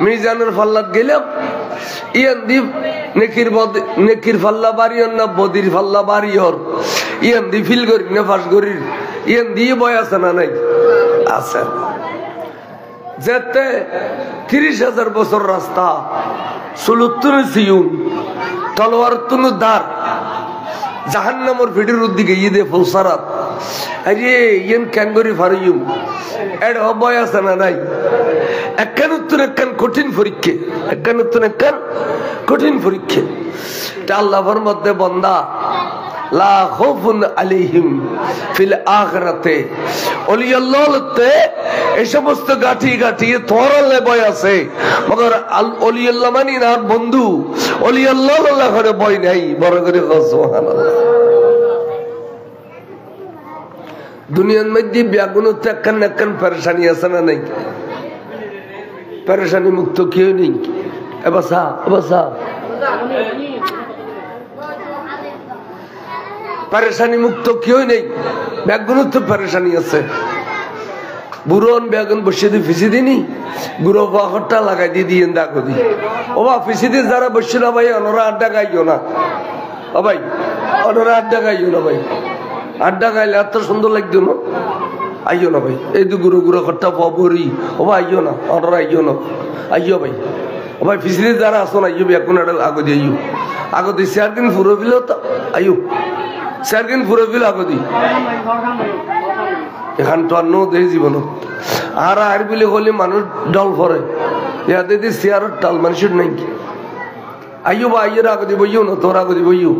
মিজানের ফাল্লাত গেলাম ইয়ান দ্বীপ নেকির ফাল্লা বাড়িয়র না বদির ফাল্লা বাড়িয়র ইয়ান দি ফিল করি না ফাঁস করির ইয়ান দিয়ে বয় আছে না নাই আছে যেতে 30,000 বছর রাস্তা সুলুত্তুন সিউন তলোয়ার তুনু দার জাহান্নামর ভিডির উদ্দিকে ঈদে ফৌসারাত আরে ইয়ান ক্যাঙ্গরি ফারিয়ুম এড অবয় আছে না নাই একখান উত্তর একখান কঠিন পরীক্ষা একখান উত্তর একখান কঠিন পরীক্ষা আল্লাহর মধ্যে বন্দা লা খাউফুন আলাইহিম ফিল আখিরাতে ওলিয়াল্লাহতে এই সমস্ত গাঠি গাঠি তোরালে বয় আছে মগর ওলিয়াল্লাহ মানি না বন্ধু ওলিয়াল্লাহ আল্লাহ করে বয় নাই বড় করে সুবহানাল্লাহ দুনিয়ার মধ্যে ব্যাগুনতে একখান একখান পেরেশানি আছে না নাই পেরেশানি মুক্ত কেউ নেই এবসা পেরেশানি মুক্ত কেউ নেই ব্যাগুনতে পেরেশানি আছে বুড়ন বেগুন বসে দিয়ে ফিসি দিনি বুড়ো বাঘরটা লাগাই দিয়ে দিয়ে দেখো দি ও বা ফিসি দিয়ে যারা বসছিল ভাই অনরা আড্ডা গাইও না ও ভাই অনরা আড্ডা গাইও না ভাই আড্ডা গাইলে এত সুন্দর লাগতো না আইও না ভাই এই তো গুরু গুরু ঘরটা পাবরি ও ভাই আইও না অনরা আইও না আইও ভাই ও ভাই ফিসি দিয়ে যারা আসো না আইও এখন আগে দিয়ে আইও আগে দিয়ে 4 দিন ফুরো ফিল তো আইও 4 দিন ফুরো ফিল আগে দি এখান তো আর নো দেয় জীবন আর আর বলে হলে মানুষ ডল পরে ইয়াতে দিয়ে চেয়ারের টাল মানুষের নাই আইও বা আইয়ের আগে দিব ইউ না তোর আগে দিব ইউ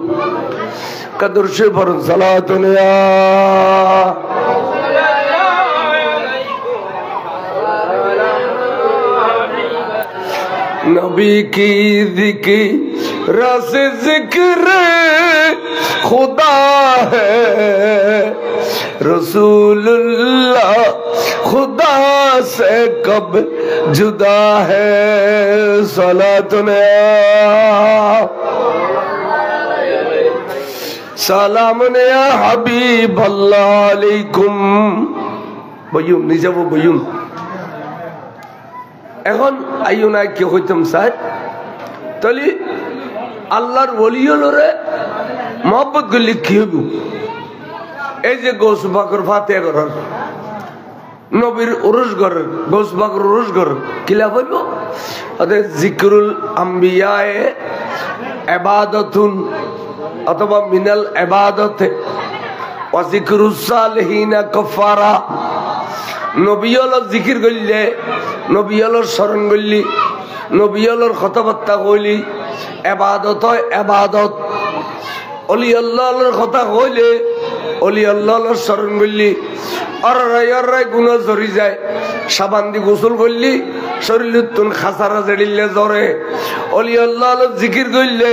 কদর সে পড়ুন সালাতুন नबी की जिक्र से जिक्र खुदा है रसूलुल्लाह खुदा से कब जुदा है सलातुन सलामुन या हबीब अल्लाह अलैकुम বয়ুম নিজেও বয়ুম এখন আইও না কি হইতাম স্যার তাহলে আল্লাহর ওলিয়লরে মহব্বত করলে কি হইব এই যে গোস বাকর ফাতে করার নবীর উরুস করার গোস বাকর উরুস করার কিলা হইব অর্থাৎ জিকরুল আম্বিয়ায়ে ইবাদাতুন অথবা মিনাল ইবাদাতে ওয়া জিকরুস সালিহিনা কাফারা নবীয়লর জিকির করলে নবীয়লর স্মরণ করলি নবীয়লর কথাবার্তা কইলি এবাদত হয় এবাদত অলি আল্লাহর কথা কইলে অলি আল্লাহর স্মরণ করলি অরাই গুণ ঝরি যায় সাবান দি গোসল করলি শরীর তুন খাসারা জেড়িলে জ্বরে অলি আল্লাহর জিকির করলে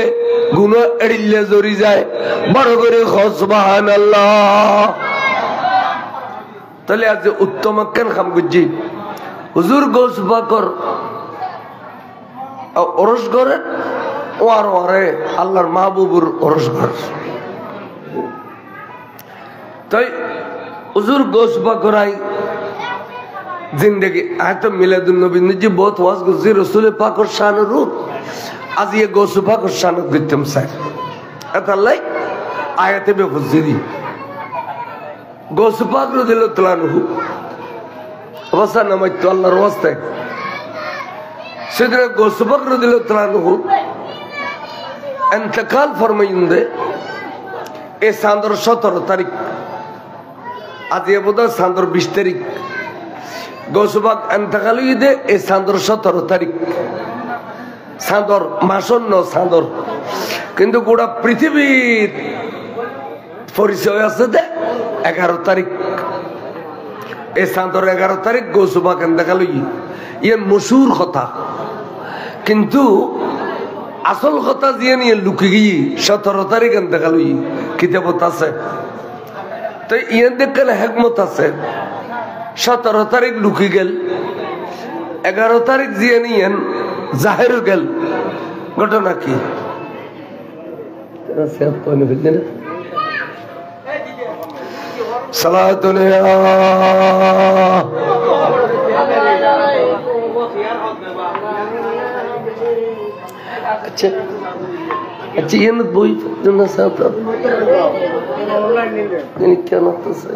গুণ এড়িলে ঝরি যায় বড় করে সুবহানাল্লাহ তাহলে আজ উত্তম কেন খাম বুঝছি হুজুর গোস বাকর ওরস করে ওয়ার ওয়ারে আল্লাহর মাহবুবুর ওরস ঘর তাই হুজুর গোস বাকরাই जिंदगी आए तो मिलादुन नबी जी बहुत वाज गुज़ी रसूल पाक और शान रूह आज ये गोस पाक और शान गुत्तम सार अतल्लाई आयते में फुज़ीरी गोस पाक रज़ियल्लाहु तआला अन्हु वसा नमज तो अल्लाह रोस्ते सिदरे गोस पाक रज़ियल्लाहु तआला अन्हु इंतकाल फरमाइंदे ए सांदर 17 तारीख आज ये बोदा सांदर 20 तारीख গোসবাক ইন্তেকাল হইতে এই চাঁদর 17 তারিখ চাঁদর মাসন্ন চাঁদর কিন্তু গোটা পৃথিবীর পরিচয় আছে দে 11 তারিখ এই চাঁদর 11 তারিখ গোসবাক ইন্তেকাল হই ইয়ে মশহুর কথা কিন্তু আসল কথা দিয়ে নিয়ে লুকি গিয়ে 17 তারিখ ইন্তেকাল হই কিতাবত আছে তো ইয়ে দেখেন হিকমত আছে 17 তারিখ লুকি গেল 11 তারিখ দিয়ে নিয়েন জাহের গেল ঘটনা কি সালাতুন আচ্ছা আচ্ছা ये न बोई जो न साथ ini क्या ना तो से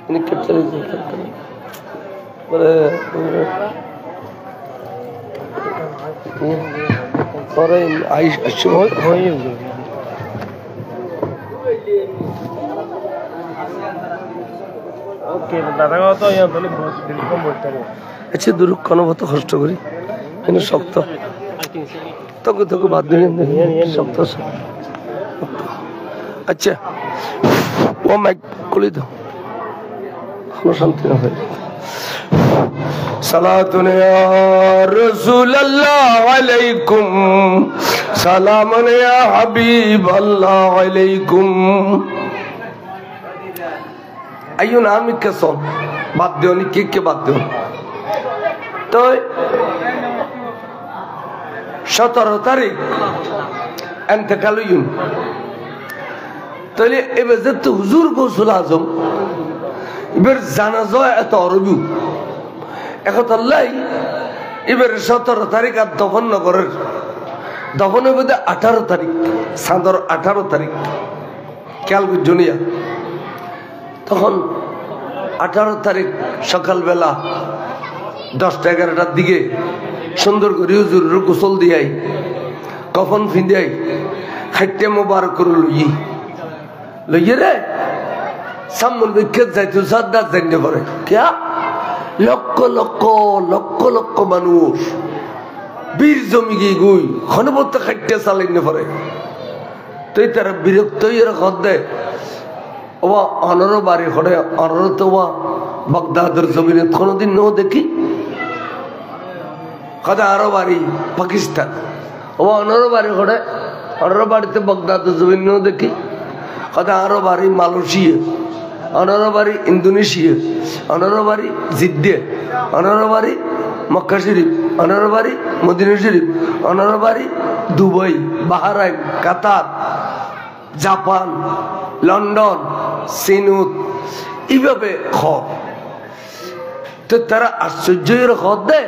ini क्या चले जाते बोले और आइस अच्छे हो ओके दादा तो यहाँ तो बहुत बिल्कुल बोलते हैं अच्छा दूर कौन बहुत कष्ट करी इन्हें शक्त तक तक बात नहीं शक्त अच्छा वो मैं कुली दो हम शांति ना हो सलातुन या रसूल अल्लाह अलैकुम सलामुन या हबीब अल्लाह अलैकुम आइयो नाम के सो बात दो नहीं के बात दो तो 17 तारीख इंतकाल हुई तो ये इबादत तो हुजूर को सुलाज़म इबर জানাজা এত অরবি এখন আল্লাহ ইবার 17 তারিখ আর দফন নগরের দফনের মধ্যে 18 তারিখ সাদর 18 তারিখ খেয়াল বুঝুনিয়া তখন 18 তারিখ সকালবেলা 10-11টার দিকে সুন্দর করে হুজুরের গোসল দিয়াই কফন ফিন্দাই খাইতে মোবারক করে লইয়ে রে সামুল বিখ্যাত যাইতো সাদ্দাত জানতে পারে क्या লক্ষ লক্ষ লক্ষ লক্ষ মানুষ বীর জমি গিয়ে গুই খনবত খাইতে চালাইতে পারে তুই তারা বিরক্ত হয়ে খদ্দে ওয়া অনর বাড়ি হড়ে অনর তো ওয়া বাগদাদের জমিনে কোনোদিন নো দেখি কদা আরো বাড়ি পাকিস্তান ওয়া অনর বাড়ি হড়ে অনর বাড়িতে বাগদাদের জমিনে নো দেখি কদা আরো বাড়ি মালয়েশিয়া অনর বাড়ি ইন্দোনেশিয়া অনর বাড়ি জিদ্দে অনর বাড়ি মক্কা শরীফ অনর বাড়ি মদিনা শরীফ অনর বাড়ি Dubai Bahrain Qatar Japan London সিনুত এইভাবে খ তো তারা আশ্চর্যের খত দেয়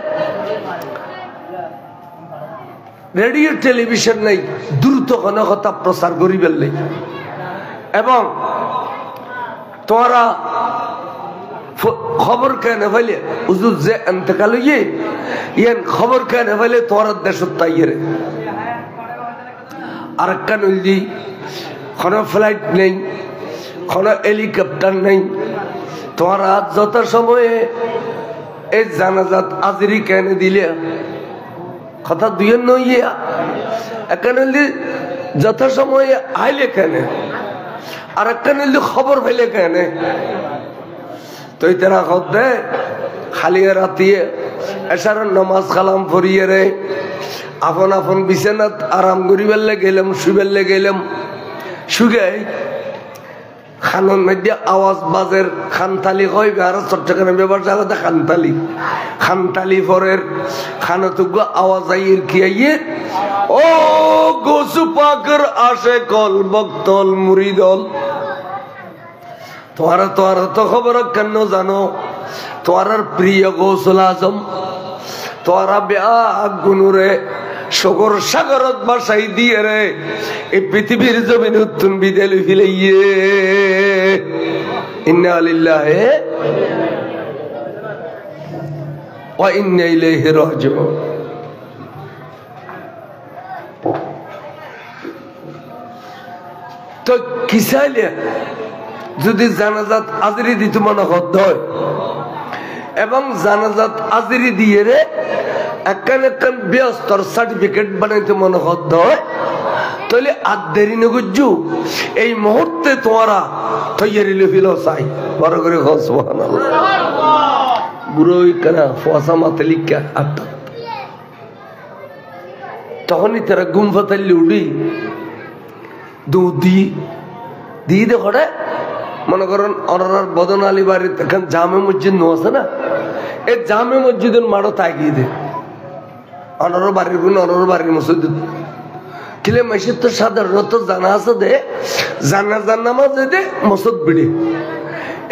রেডিও টেলিভিশন নাই দ্রুত কোনো কথা প্রচার করি ফেললে এবং তোরা খবর কেন ফেলে হুজুর যে ইন্তেকাল হইয়ে ইয়ান খবর কেন ফেলে তোরা দেশত তাইয়ে আরেকটা নইলি কোনো ফ্লাইট নেই কোনো হেলিকপ্টার নেই তোরা যত সময়ে এই জানাজাত হাজিরি কেন দিলে কথা দুই নইয়া এখানে যত সময়ে আইলে কেন আর একটা নিলে খবর ফেলে কেন তুই তারা খদ্দে খালি রাতিয়ে এসার নমাজ কালাম পড়িয়ে রে আপন আপন বিছানাত আরাম করি বেললে গেলাম শুবেললে গেলাম শুগে খানের মধ্যে আওয়াজ বাজের খানতালি হয় আর চট্টগ্রামে ব্যবসা কথা খানতালি পরের খানতুগ আওয়াজ আইয়ের কি আইয়ে ও গোসু পাকের আসে কল বক্তল মুরিদল তোরা তো খবর কেন জানো তোরার প্রিয় গৌসুল আজম তোরা ব্যাগ গুনুরে সগর সাগরত বাসাই দিয়ে রে এই পৃথিবীর জমিনে উত্তুন বিদেল ফিলাইয়ে ইন্না লিল্লাহি ওয়া ইন্না ইলাইহি রাজিউন তো কিসাইলে যদি জানাজাত হাজিরি দিতে মনে হত হয় এবং জানাজাত হাজিরি দিয়ে রে একখান একখান ব্যস্তর সার্টিফিকেট বানাইতে মনে হত হয় তাহলে আর দেরি নগুজু এই মুহূর্তে তোমরা তৈরি লিখিল চাই বড় করে সুবহানাল্লাহ বুড়োই কানা ফসা মাতে লিখা আটটা তখনই তারা ঘুম ফাতাইলে উঠি দুধ দিয়ে দেখে মনে করেন অনার বদন আলী বাড়ির এখন জামে মসজিদ নো আছে না এই জামে মসজিদের মাড়ো তাকিয়ে দে অনার বাড়ির গুণ অনার বাড়ির মসজিদ কিলে মসজিদ তো সাধারণত জানা আছে দে জানা নামাজ দে মসজিদ বিড়ে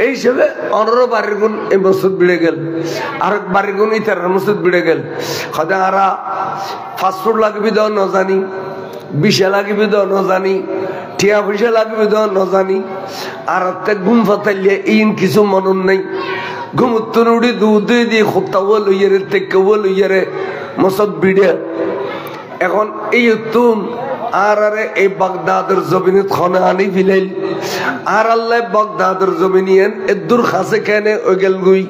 এই হিসেবে অনর বাড়ির গুণ এই মসজিদ বিড়ে গেল আর বাড়ির গুণ ইতার মসজিদ বিড়ে গেল হয়তো আরা ফাস্টফুড লাগবি দেওয়া ন জানি বিষে লাগবি দেওয়া ন জানি টিয়া পয়সা লাগবে দেওয়া ন জানি আর ঘুম ফাতাইলে ইন কিছু মনন নেই ঘুমুত্তর উড়ি দুধ দিয়ে খোত্তাও লইয়ারে তেকেও লইয়ারে মসজিদ বিড়ে এখন এই তুন আর এই বাগদাদের জমিনে খনে আনি ফিলাইল আর আল্লাহ বাগদাদের জমিনিয়েন এদুর খাসে কেনে ওই গেল গুই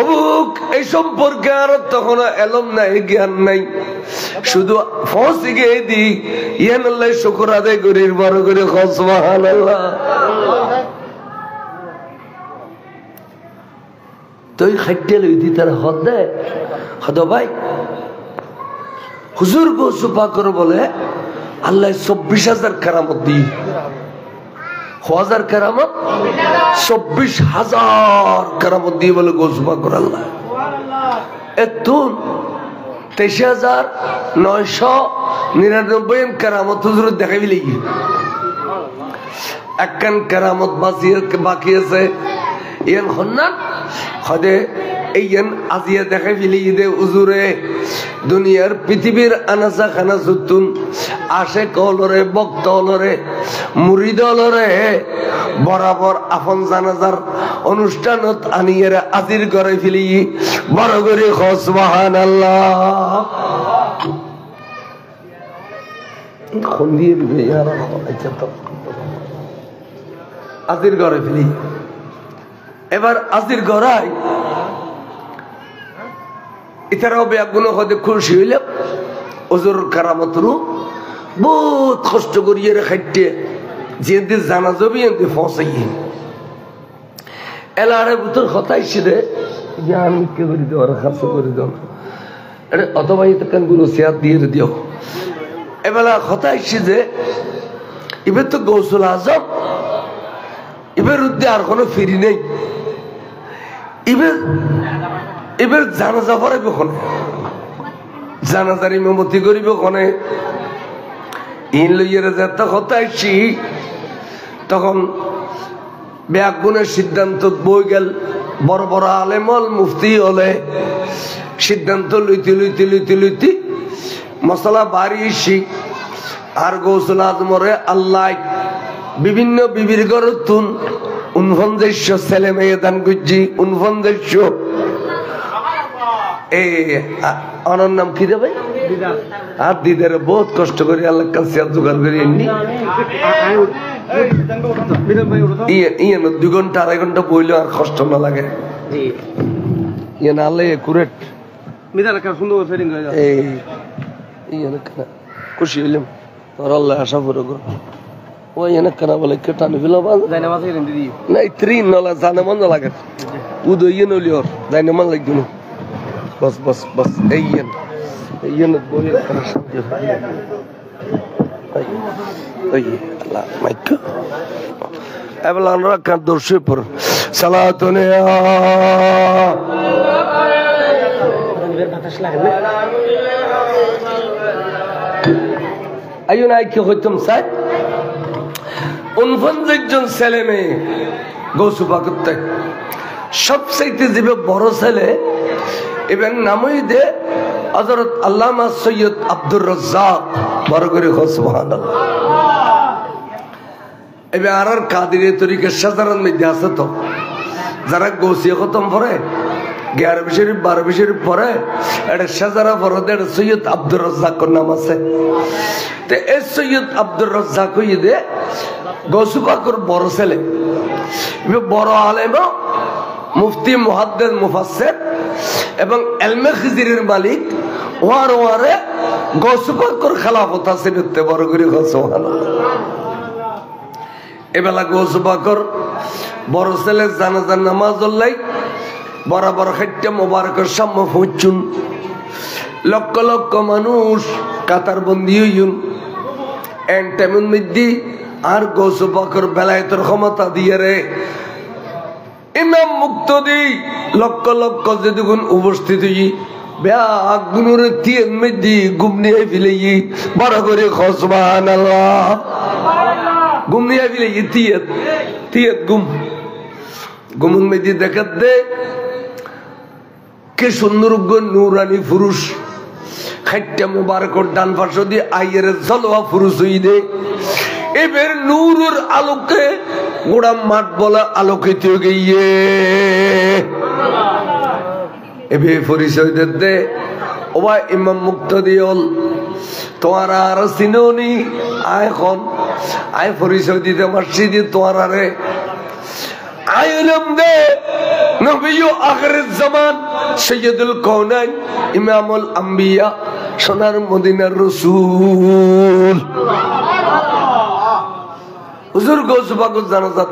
অবুক এই সম্পর্কে আর তখন এলম নাই জ্ঞান নাই শুধু ফসি গিয়ে দি ইয়ান আল্লাহ শুকর আদায় করি বড় করে সুবহানাল্লাহ তুই খাইতে লইতি তার হদ দে হদ ভাই হুজুর গো সুপাকর বলে আল্লাহ 24,000 কারামত দি হাজার কারামত 24,000 কারামত দিয়ে বলে গো সুপাকর আল্লাহ এতুন 23,999 কারামত হুজুর দেখাবি লাগি একখান কারামত বাকি আছে ইয়ান হন্নান হদে এইয়ান আজিয়া দেখাই ফেলি দে উজুরে দুনিয়ার পৃথিবীর আনাসা খানা সুতুন আসে কলরে বক্ত অলরে মুরিদ অলরে বরাবর আপন জানাজার অনুষ্ঠানত আনিয়ে আজির করে ফেলি বড় করে সুবহানাল্লাহ আজির করে ফেলি এবার আজির গড়াই ইতারাও বেগুলো হতে খুশি হইলে ওজোর কারামতরু বহুত কষ্ট করিয়ে খাইতে যে জানা যাবি এতে ফসাই এলারে ভিতর হতাইছি রে আমি কে করে দেওয়া খার্চ করে দেওয়া এটা অথবা কান গুলো চেয়ার দিয়ে দিও এবেলা হতাইছি যে এবার তো গৌসুল আজম এবার উদ্দে আর কোনো ফিরি নেই এবার জানাজা পড়াইব কোনে জানাজার ইমামতি করিব কোনে ইন লইয়ারে যেতে হতাইছি তখন ব্যাগুনের সিদ্ধান্ত বই গেল বড় বড় আলেমল মুফতি হলে সিদ্ধান্ত লইতে মশলা বাড়িয়েছি আর গৌসুল আজমরে আল্লাহ বিভিন্ন বিবির ঘর তুন 49 ছেলে মেয়ে দান করছি 49 এই অনর নাম কি দেবে আর দিদের বহুত কষ্ট করে আল্লাহ কাছে জোগাড় করে এমনি ইয়ে 2 ঘন্টা 2.5 ঘন্টা বইলে আর কষ্ট না লাগে ইয়ে না আল্লাহ একুরেট এই খুশি হইলাম তোর আল্লাহ আশা পুরো কর ওই এনে কেনা বলে কেটানি ফেলো না ত্রিন নলা জানে মন লাগে উদয় ইয়ে নলি ওর জানে মন লাগবে না বস বস বস এই ইয়ে বলে শান্তি ওই আল্লাহ মাইক এবলা আমরা কান দর্শে পর সালাতুনে বাতাস লাগে না আইও না কি হইতাম স্যার 49 জন ছেলে মেয়ে গৌসুপা করতে সবচাইতে যে বড় ছেলে এবার নামই দে হযরত আল্লামা সৈয়দ আব্দুর রাজ্জাক বড় করে সুবহানাল্লাহ এবার আর কাদিরে তরিকার সাধারণ মধ্যে আছে তো যারা গৌসিয়া খতম পড়ে 11 শরীফ 12 শরীফ পড়ে এটা সাজারা পড়ে সৈয়দ আব্দুর রাজ্জাকের নাম আছে তো এই সৈয়দ আব্দুর রাজ্জাক হইয়ে দে গৌসুপাকর বড় ছেলে বড় আলেম মুফতি মুহাদ্দিস মুফাসসির এবং ইলমে খিজিরের মালিক ওয়ারে গৌসুপাকর খেলাফত আছে নিতে বড় করে সুবহানাল্লাহ এবেলা গৌসুপাকর বড় ছেলে জানাজার নামাজ লাই বরাবর খাইতে মোবারকের সামনে পৌঁছুন লক্ষ লক্ষ মানুষ কাতার বন্দী হইন এন্টেমন মিদ্দি আর গৌসুপাকর বেলায়েতের ক্ষমতা দিয়ে রে ইমাম মুক্তদি লক্ষ লক্ষ যেদিন উপস্থিত হই বেগুনের তিন মিদ্দি গুমনি ফেলে বড় করে সুবহানাল্লাহ গুমনি ফেলে তিয়ত গুম গুমুন মেদি দেখাত দে কে সুন্দর নুরানি পুরুষ খাইটা মুবারকর ডান পাশে দিয়ে আইয়ের জলওয়া পুরুষ হই দে এবার নূরের আলোকে গোড়া মাঠ বলা আলোকিত গিয়ে এবে পরিচয় দিতে ওবা ইমাম মুক্তাদিউল তোমার আর চিনোনি আয় এখন আয় পরিচয় দিতে মসজিদে তোমার আরে আইলাম দে নবিয়্যু আখিরুজ জামান সাইয়্যিদুল কাওনাইন ইমামুল আম্বিয়া সোনার মদিনার রাসূল হুজুর গৌস পাক জানাজাত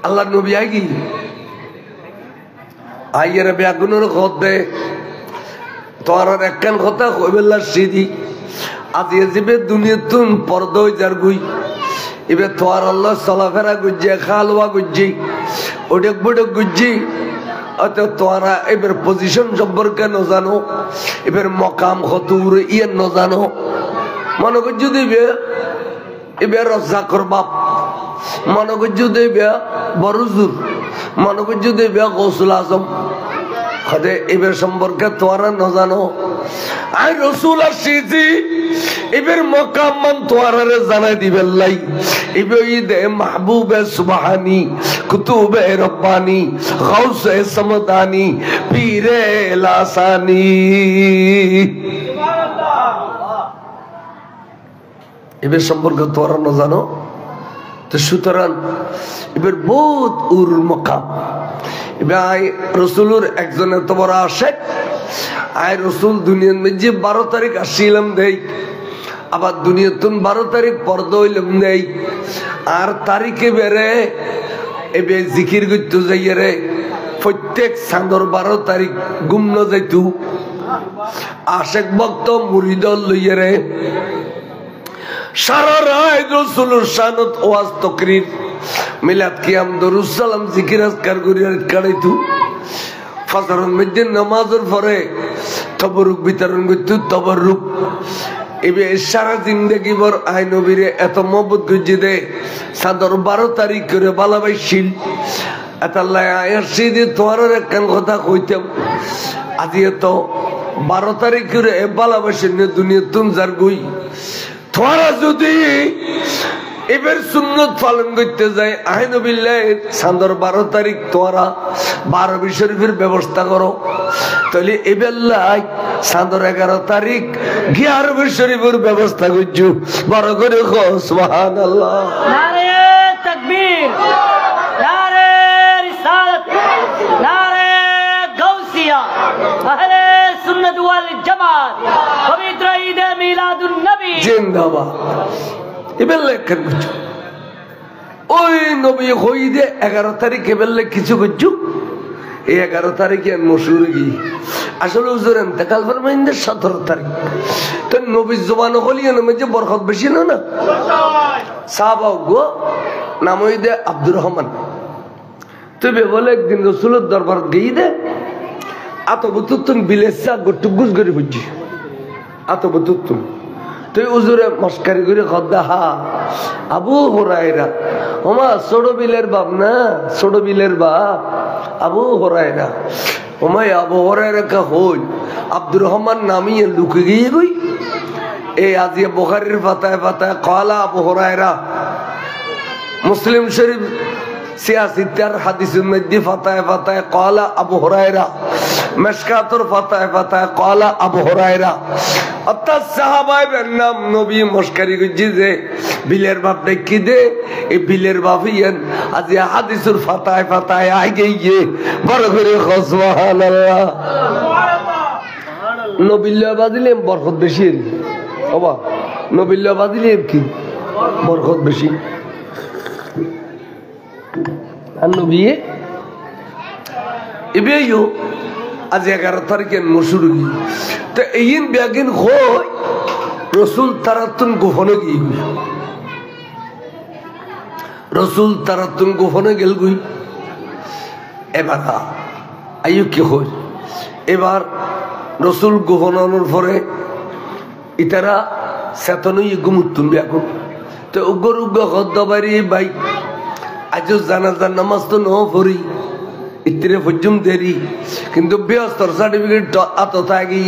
আল্লাহর নবী আইগি আইয়ের বেগুনের খদে তোর একখান কথা কইবেলা সিদি আজি জিবে দুনিয়াতুন পর্দয় যার গুই এবে তোর আল্লাহ চলাফেরা গুজ্জে খালওয়া গুজ্জি ওডক বডক গুজ্জি অত তোরা এবার পজিশন সম্পর্কে ন জানো এবার মকাম হতুর ইয়ে ন জানো মনে করছো দিবে এবার রজ্জাকর বাপ মনে করছো দিবে বড়জুর মনে করছো দিবে গৌসুল আজম হদে এবার সম্পর্কে তোরা ন জানো আই রসুল আসিছি এবার মকাম মান তোরারে জানাই দিবেন লাই এবে ঈদে মাহবুবে সুবহানি কুতুবে রব্বানি গাউসে সমদানি পীরে লাসানি এবার সম্পর্কে তোরা ন জানো তো সুতরাং এবার বহুত উর মকাম এবার আই রসুলের একজনের তো বড় আশেক আয় রসুল দুনিয়ার মধ্যে 12 তারিখ আসছিলাম দেই আবার দুনিয়াতুন 12 তারিখ পর্দা হইলাম দেই আর তারিখে বেড়ে এবে জিকির করতে যাইয়ে রে প্রত্যেক চাঁদর 12 তারিখ গুমন যাইতু আশেক ভক্ত মুরিদল লইয়ে রে সারা রাত রসুলের শানত ওয়াজ তকরির মিলাদ কিয়াম দরুদ সালাম জিকির আজকার করিয়া কাটাইতু ফজরের মধ্যে নামাজের পরে তবরুক বিতরণ করতো তবরুক এবে সারা জিন্দেগি ভর আই নবীরে এত মহব্বত গুজি দে চাঁদর 12 তারিখ করে ভালোবাসিল এতাল্লাই আয়ার সিদি তোমার একখান কথা কইতাম আজি এত 12 তারিখ করে ভালোবাসেন দুনিয়া তুম যার গুই তোরা যদি এবার সুন্নত পালন করতে যায় আইন বিল্লাহ চাঁদর 12 তারিখ তোরা 12 শরীফের ব্যবস্থা করো তাহলে এবেলায় চাঁদর 11 তারিখ 11 শরীফের ব্যবস্থা করছো বড় করে সুবহানাল্লাহ নারে তাকবীর নারে রিসালাত নারে গাউসিয়া আহলে সুন্নাত ওয়াল জামাত পবিত্র ঈদ মিলাদুন নবী জিন্দাবাদ এবেলা একখান করছো ওই নবী হইদে 11 তারিখ এবেলা কিছু করছো এই 11 তারিখে মশুর গি আসলে হুজুর ইন্তেকাল ফরমাইন্দে 17 তারিখ তো নবী জবান হলিয়ে নামে যে বরকত বেশি না সাহাবা গো নাম হইদে আব্দুর রহমান তুই বলে একদিন রসুলের দরবার গিয়ে দে আত বুতুন বিলেসা গটুগুস করে বুঝছি আত বুতুন তুই উজুরে মস্কারি করে খদ্দা হা আবু হুরায়রা ওমা ছোট বিলের বাপ না ছোট বিলের বাপ আবু হুরায়রা ওমাই আবু হুরায়রা কা হই আব্দুর রহমান নামিয়ে লুকে গিয়ে গই এই আজিয়া বুখারীর পাতায় পাতায় ক্বালা আবু হুরায়রা মুসলিম শরীফ সিয়াসিতার হাদিসের মধ্যে পাতায় পাতায় ক্বালা আবু হুরায়রা মিশকাতুর পাতায় পাতায় ক্বালা আবু হুরায়রা অর্থাৎ সাহাবায়ের নাম নবী মস্কারি গুজি যে বিলের বাপ দেখি দে এই বিলের বাপিয়েন আজ হাদিসের পাতায় পাতায় আগে গিয়ে বড় করে সুবহানাল্লাহ নবিল্লা বাদিলে বরকত বেশি বাবা নবিল্লা বাদিলে কি বরকত বেশি আর নবী এবেও আজ 11 তারিখে মশুর গি তো এইন ব্যাগিন হয় রসুল তারাতুন গোপনে গিয়ে রসুল তারাতুন গোপনে গেল গুই এবার আয়ু কি হয় এবার রসুল গোপনানোর পরে ইতারা চেতনই গুমুতুন এখন তো উগ্র উগ্র হদ্দাবাড়ি বাই আজও জানাজার নামাজ তো ন পড়ি ইত্রে পর্যন্ত দেরি কিন্তু ব্যস্তর সার্টিফিকেট আত থাকি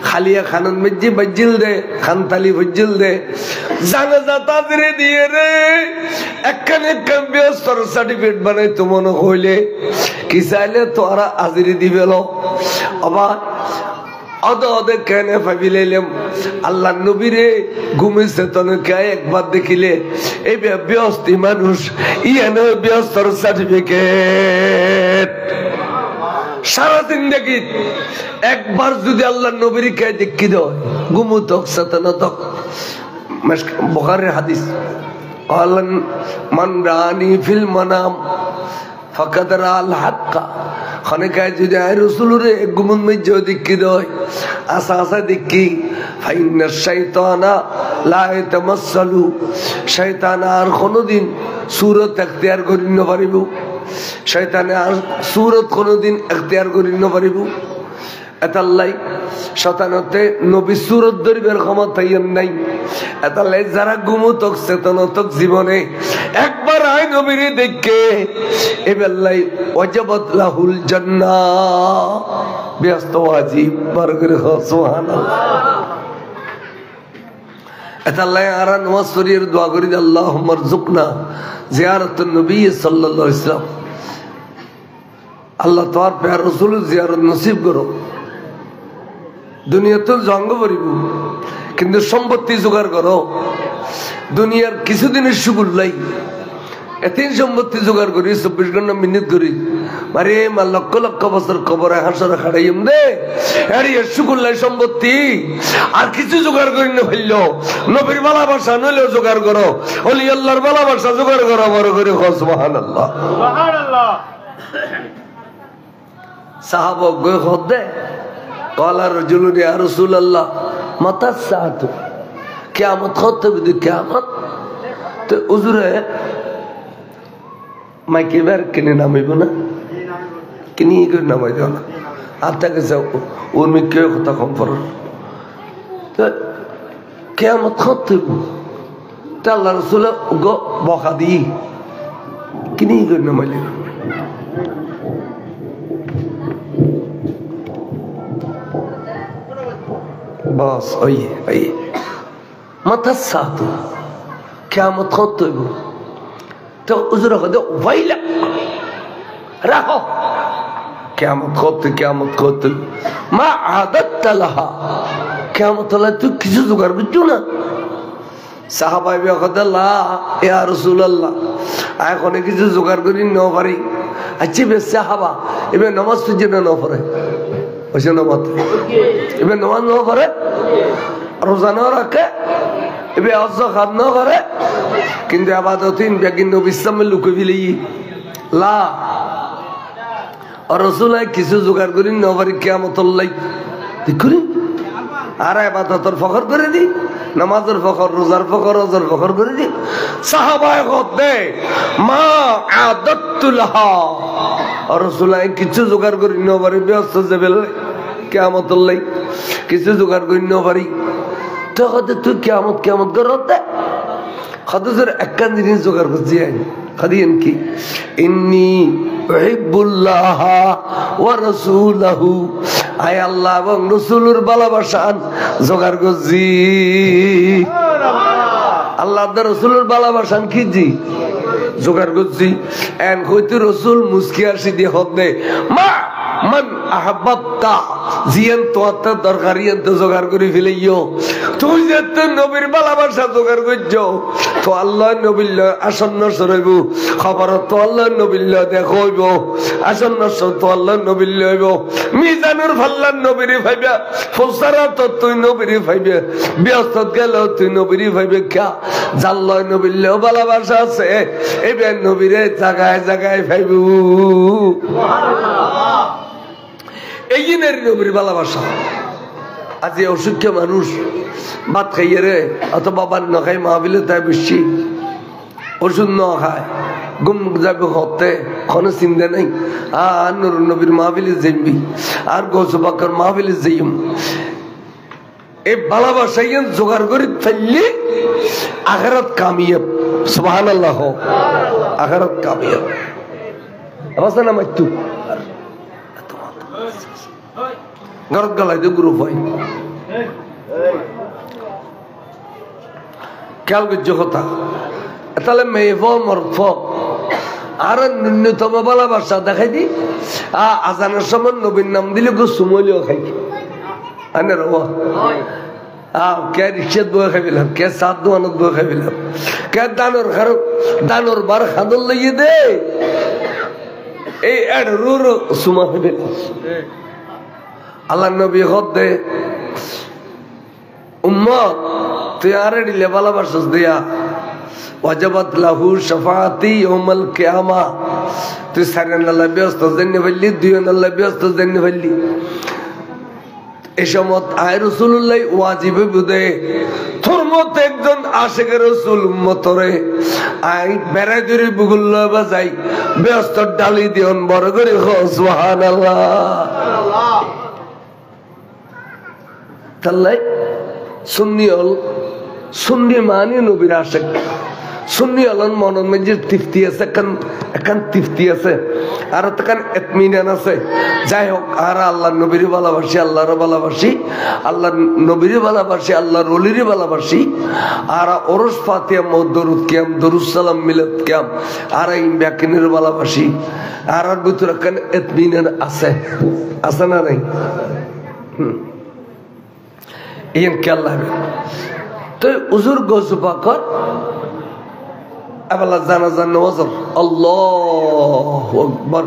খালিয়া খানন মেজি বাজিল দে খানতালি বজিল দে জানাজা তাদের দিয়ে রে একখান একখান ব্যস্তর সার্টিফিকেট বানাই তো মনে হইলে কি চাইলে তোরা হাজিরি দিবে লো আবার অদে কেনে ভাবিলাম আল্লাহ নবীরে ঘুমিয়েছে তনকে একবার দেখিলে এই ব্যস্তি মানুষ ইয়ানো ব্যস্তর সার্টিফিকেট সারা জিন্দেগি একবার যদি আল্লাহ নবীর কে দেখি দেয় ঘুমুতক চেতনতক বুখারীর হাদিস আল্লাহ মান রানি ফিল মানাম ফাকাদ রাল হাক্কা খানেকায় যদি আয় রসুলরে গুমন মধ্যে দেখি দেয় আশা আশা দেখি ফাইন্না শাইতানা লা ইয়াতামাসসালু শয়তান আর কোনদিন সূরত এখতিয়ার করি না পারিব শয়তানে আর সূরত কোনদিন এখতিয়ার করি না পারিব এতাল্লাই শতানতে নবী সূরত ধরিবার ক্ষমতা নাই এতাল্লাই যারা গুমতক চেতনতক জীবনে একবার আয় নবীরে দেখে এবেলাই ওয়াজাবাত লাহুল জান্নাহ ব্যস্ত ওয়াজিব বরকরে সুবহানাল্লাহ এতাল্লাই আর নামাজ পড়িয়ে দোয়া করি আল্লাহুম্মা রযুকনা জিয়ারাতুন নবী সাল্লাল্লাহু আলাইহি ওয়াসাল্লাম আল্লাহ তোর প্যার রাসূলের জিয়ারত নসিব করো দুনিয়াতে জঙ্গ পড়িব কিন্তু সম্পত্তি জোগাড় করো দুনিয়ার কিছুদিনের সুগুল লাই এতিন সম্পত্তি জোগাড় করি 24 ঘন্টা মিনিট করি মারে মা লক্ষ লক্ষ বছর কবরে হাসরে খাড়াইম দে আরে সুগুল লাই সম্পত্তি আর কিছু জোগাড় করি না ফেলল নবীর ভালোবাসা নইলেও জোগাড় করো ওলি আল্লাহর ভালোবাসা জোগাড় করো বড় করে সুবহানাল্লাহ সুবহানাল্লাহ সাহাবা গো খদে قال رجل يا رسول الله متى الساعة قیامت خطب دي قیامت تو حضور ہے میں کی بار کنی نامی بنا کنی کر نامی دیونا آپ تک سے اور میں کیوں خطا کم فرر تو قیامت خطب تو اللہ رسول گو بخا دی کنی کر نامی دیونا बस आइए मत साथ क्या मत खत तो उजर दो वैला रहो क्या मत खत मा आदत लहा क्या मतलब तू किसी जुगाड़ बिचू ना साहबा भी कहते ला या रसूल अल्लाह आए कोने किसी जुगाड़ करी न पारी अच्छी बे साहबा इबे नमाज तुझे न पढ़े वैसे नमाज इबे नमाज न पढ़े रोजा न रखे इबे अज़्ज़ा खाद न करे किंतु आबादतीन बेगिन नबी सल्लल्लाहु अलैहि वसल्लम ला और रसूल है किसी जुगाड़ करी न पारी कियामत लाई दिखुरी আর ইবাদতের ফখর করে দি নামাজের ফখর রোজার ফখর হজের ফখর করে দি সাহাবায়ে গদে মা আদাতুলহা আর রাসূলুল্লাহ কিছু জোগাড় করি ন পারি ব্যস্ত যাবেল কিয়ামতের লাই কিছু জোগাড় করি ন পারি তো কত তুই কিয়ামত করতে হাদিসের একখান জিনিস জোগাড় করছি খাদিয়েন কি ইন্নী উহিব্বুল্লাহ ওয়া রাসূলহু আয় আল্লাহ এবং রাসূলের ভালোবাসা জোগাড় করছি আল্লাহ আর রাসূলের ভালোবাসা কি জি জোগাড় করছি এন কইতে রাসূল মুস্কি আসি দিয়ে হদে মা মান আহাব্বাতা জিয়ান তো আত দরকারি তো জোগাড় করে ফেলাইও তুই যে তো নবীর ভালোবাসা জোগাড় করছো তো আল্লাহ নবীর আসন্ন সরাইব খবর তো আল্লাহ নবীর দেখাইব আসন্ন তো আল্লাহ নবীর লইব মিজানুর ফাল্লার নবীর ভাইবা ফুলসারা তো তুই নবীর ভাইবে ব্যস্ত গেল তুই নবীর ভাইবে কা জাল্লাহ নবীর ভালোবাসা আছে এবার নবীরে জায়গায় জায়গায় ভাইব সুবহানাল্লাহ এই নারী নবীর ভালোবাসা আজ এই অসুখ্য মানুষ ভাত খাইয়ে রে অথবা বান না খাই মাহবিলে তাই বেশি ওষুধ ন খায় গুম যাবে হতে কোনো চিন্তা নেই আর নুর নবীর মাহবিলে যাইবি আর গৌস বাকর মাহবিলে যাইম এই ভালোবাসা জোগাড় করে ফেললে আখিরাত কামিয়াব। সুবহানাল্লাহ, আখিরাত কামিয়াব। অবস্থা না মাইতু গরত গলাই দিয়ে গ্রুপ হয় খেয়াল করছো কথা। তাহলে মেয়ে মরফ আর ন্যূনতম ভালোবাসা দেখাই দি আজানের সময় নবীর নাম দিলে গো সুমলিও খাই আনে রবা কে রিক্সাত বয়ে খাইলাম, কে সাত দোয়ানত বয়ে খাইলাম, কে দানোর বার খাদল লাগিয়ে দে এই রুর সুমা খাইলাম। আল্লাহ নবী হদ দে উম্মত তুই আরে দিলে ভালোবাসস দিয়া ওয়াজাবাত লাহু শাফাআতি ইয়াউমাল কিয়ামা। তুই সারেন আল্লাহ ব্যস্ত জেনে ফেললি, দুই আল্লাহ ব্যস্ত জেনে ফেললি। এই সময় আয় রাসূলুল্লাহ ওয়াজিবে বুদে তোর মত একজন আশিক রাসূল উম্মতরে আই বেড়াই ধরে বুগুল লবা যাই ব্যস্ত ডালি দিন বড় করে সুবহানাল্লাহ। তাহলে সুন্নি হল সুন্নি মানে নবীর আশিক। সুন্নি হলেন মনের মধ্যে তৃপ্তি আছে, এখন তৃপ্তি আছে আর তখন ইতমিনান আছে। যাই হোক আর আল্লাহ নবীর ভালোবাসি, আল্লাহর ভালোবাসি, আল্লাহ নবীর ভালোবাসি, আল্লাহর ওলির ভালোবাসি। আর ওরস ফাতিহা দরুদ কিয়াম, দরুদ সালাম মিলাদ কিয়াম আর এই ব্যাকিনের ভালোবাসি। আর ভিতরে এখন ইতমিনান আছে, আছে না নাই? ইন খেয়াল লাগবে তো হুজুর গোসবা কর আবালা জানাজার নামাজ আল্লাহু আকবার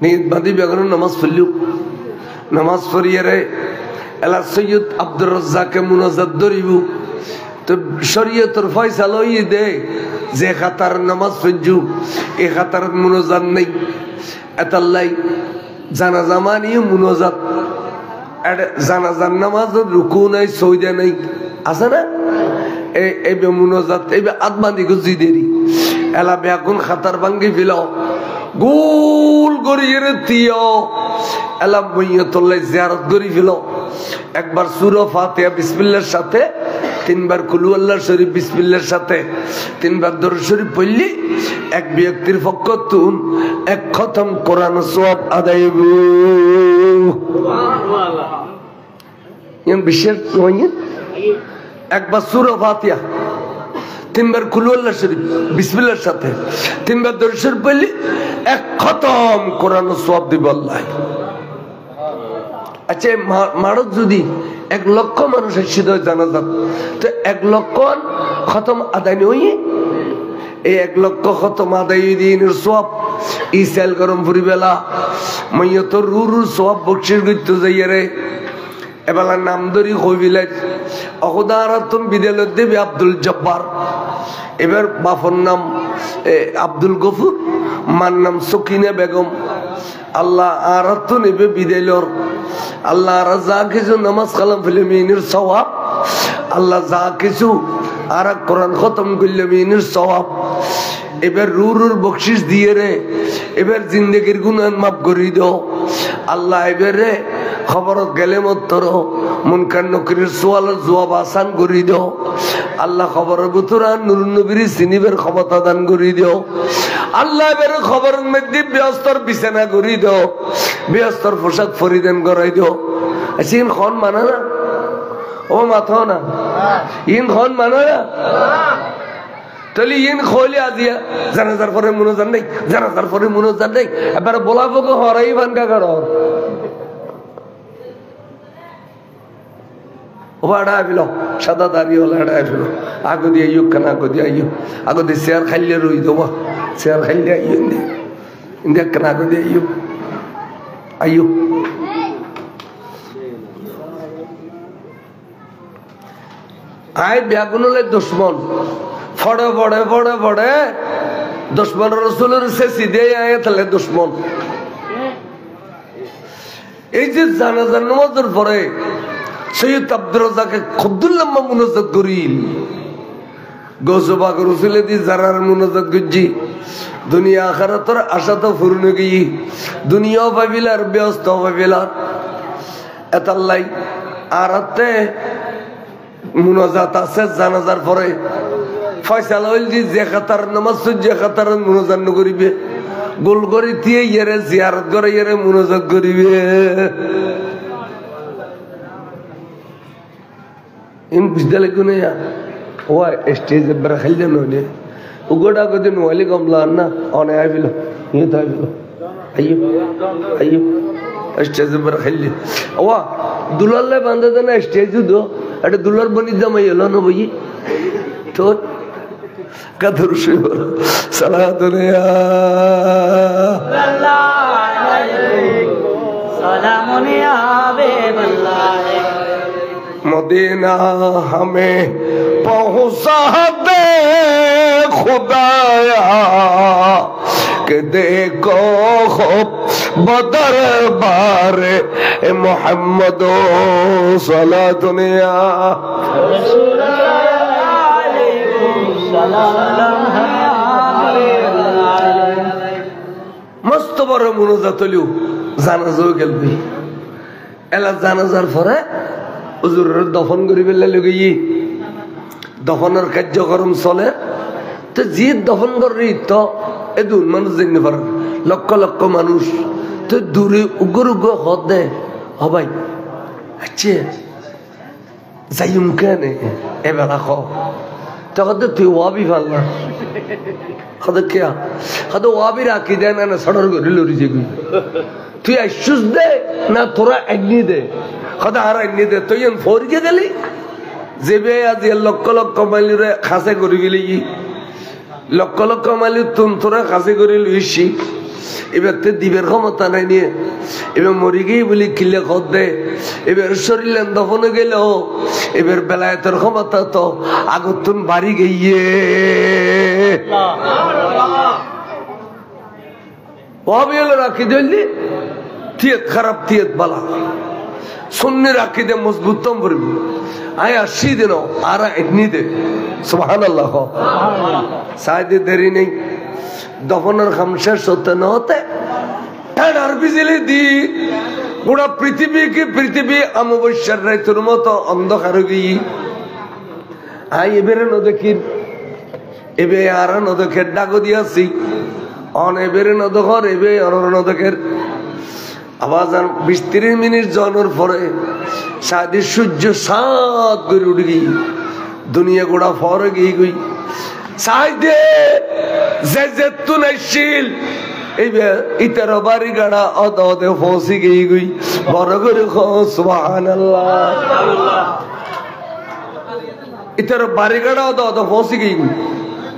নিয়ত বাঁধি বেগন নামাজ পড়লিও নামাজ পড়িয়ে রে এলা সৈয়দ আব্দুর রাজ্জাকে মুনাজাত ধরিব তো শরীয়তের ফয়সালা হইয়ে দে যে খাতার নামাজ পড়জু এই খাতার মুনাজাত নেই। এতাল্লাই জানাজা মানিয়ে মুনাজাত জানাজার নামাজ রুকু নাই, সৌদা নাই, আছে না? এই মুনাজাত এই আদমানি গুজি দেরি এলা বেগুন খাতার ভাঙ্গি ফিল গোল গড়িয়ে তিয় এলা মইয়তুল্লাহ জিয়ারত করি ফিল। একবার সূরা ফাতিহা বিসমিল্লাহর সাথে, তিনবার কুলু আল্লাহ শরীফ বিসমিল্লাহর সাথে, তিনবার দরুদ শরীফ পড়লি এক ব্যক্তির পক্ষ তুন এক খতম কোরআন সওয়াব আদায় হইব। সুবহানাল্লাহ। ইন বিশেষ নয় একবার সূরা ফাতিহা, তিনবার কুলু আল্লাহ শরীফ বিসমিল্লাহর সাথে, তিনবার দরুদ শরীফ পড়লি এক খতম কোরআন সওয়াব দিব আল্লাহ। আচ্ছা মারত যদি 1 লক্ষ মানুষ শহীদ হয়ে জানাজাত তো 1 লক্ষ খতম আদায় নই, এই 1 লক্ষ খতম আদায় দিনের সওয়াব ইসাইল গরম পুরি বেলা মইয়ত রুরুর সওয়াব বকশিশ গইতে যাইয়ে রে এবেলা নাম ধরি কইবিলাই অখদারাতুন বিদ্যালয় দেবী আব্দুল জব্বার। এবার বাপর নাম আব্দুল গফুর, মার নাম সকিনা বেগম। আল্লাহ আর তো নেবে বিদেলর আল্লাহ আর যা কিছু নামাজ কালাম ফেলে মিনের সওয়াব, আল্লাহ যা কিছু আর কোরআন খতম করলে মিনের সওয়াব। এবার রুর বকশিস দিয়ে রে এবার জিন্দেগির গুনাহ মাফ করে দাও আল্লাহ। এবারে খবরত গেলে মত্তর মুনকার নকরির সোয়ালের জবাব আসান করে দাও আল্লাহ। খবরের ভিতরে নূর নবীর সিনিবের ক্ষমতা দান করে দাও আল্লাহ। এবারে খবরের মধ্যে ব্যস্তর বিছানা করে দাও, ব্যস্তর পোশাক পরিধান করাই দাও। আচ্ছা ইন খন মানা না ও মাথা না, ইন খন মানা না তাহলে ইন খোলে আজিয়া জানাজার পরে মুনাজাত নেই, জানাজার পরে মুনাজাত নেই। এবারে বলাবো হরাই ভাঙ্গা কর ওড়া ফেল সাদা দাঁড়িয়ে হলে এড়াই ফেল আগো দিয়ে আইয়ো কেন আগো দিয়ে আইয়ো আগো দিয়ে চেয়ার খাইলে রই দেবো চেয়ার খাইলে আইয়ো ইন্দিয়া কেন আগো দিয়ে আইয়ো আইয়ো। আয় ব্যাগুনলে দুশ্মন ফড়ে ফড়ে ফড়ে ফড়ে দুশ্মন রসুলের শেষি দিয়ে আয় তাহলে দুশ্মন। এই যে জানাজার নামাজের পরে সৈয়দ আব্দুর রাজ্জাকে খুবদুল লম্বা মুনাজাত করিল গোসবা রসুলে দি যারার মুনাজাত করছি দুনিয়া আখিরাতের আশা তো পূর্ণ গিয়ে দুনিয়াও পাবিলার ব্যস্ত পাবিলার এতাল্লাই আর হাতে মুনাজাত আছে জানাজার পরে ফয়সালা হইল যে খাতার নামাজ যে খাতার মুনাজাত করিবে গোল করে দিয়ে ইয়ারে জিয়ারত করে ইয়ারে মুনাজাত করিবে ইন বুঝতে লাগবে না ও স্টেজে বেড়া খেলতে নইলে উগোটা কদিন নোয়ালি কমলা না অনে আইবিল ইয়ে তো আইবিল আইয়ো আইয়ো স্টেজে বেড়া খেললে ও দুলাল্লাই বান্ধে দেয় না স্টেজে দো একটা দুলার বনি জামাই এলো না বই তোর কাদর শুভ সালাতুন ইয়া সালামুন ইয়া হাবিবাল্লাহ मदीना हमें पहुंचा दे खुदाया कि देखो बदर बारे मोहम्मद सला दुनिया मस्त बड़ मुनाजात हलो জানাজাও গেলবি এলা জানাজার পরে হুজুরের দফন করি বেলা লগে দফনের কার্যক্রম চলে তো যে দফন করি তো এদুর মানুষ জানতে পারে লক্ষ লক্ষ মানুষ তো দূরে উগ্র উগ্র হদ দেয় হবাই আচ্ছা যাইম কেন এবেলা খ তখন তো তুই ওয়াবি ভাল না কত কেয়া কত ওয়াবি রাখি দেয় না সড়র করে লড়ি যে তুই আশ্বাস দে না তোরা এগনি দে কত আর এগনি দে তুই ফরিকে গেলি যে বে আজ লক্ষ লক্ষ মাইলরে খাসে করি গেলি লক্ষ লক্ষ মাইল তুম তোরা খাসে করে লইছি এবার তো দিবের ক্ষমতা নাই নিয়ে এবার মরি গিয়ে বলি কিলে খত দে এবার শরীর দফনে গেল এবার বেলায়েতের ক্ষমতা তো আগতুন বাড়ি গিয়ে রাখি দিলি থিয়েত খারাপ থিয়েত বালা সুন্নি রাখি দে মজবুত তম করবি আয় আসি দিন আর এমনি দে সুবহানাল্লাহ সাইদে দেরি নেই দফনের খাম শেষ হতে না হতে আর বিজলি দি গোটা পৃথিবী অমাবস্যার রাতের মতো অন্ধকার গিয়ে আই এবারে ন দেখি এবে আর ন দেখের ডাকো দিয়াছি অন এবারে ন দেখর এবে অনর ন দেখের আবার 20-30 মিনিট জনের পরে সাদি সূর্য সাত করে উঠে গিয়ে দুনিয়া গোড়া ফরে গিয়ে গই সাইদে যে তুন আইছিল ইতার বাড়ি গাড়া অদে ফসি গিয়ে গই বড় করে সুবহানাল্লাহ ইতার বাড়ি গাড়া অদে ফসি গিয়ে গই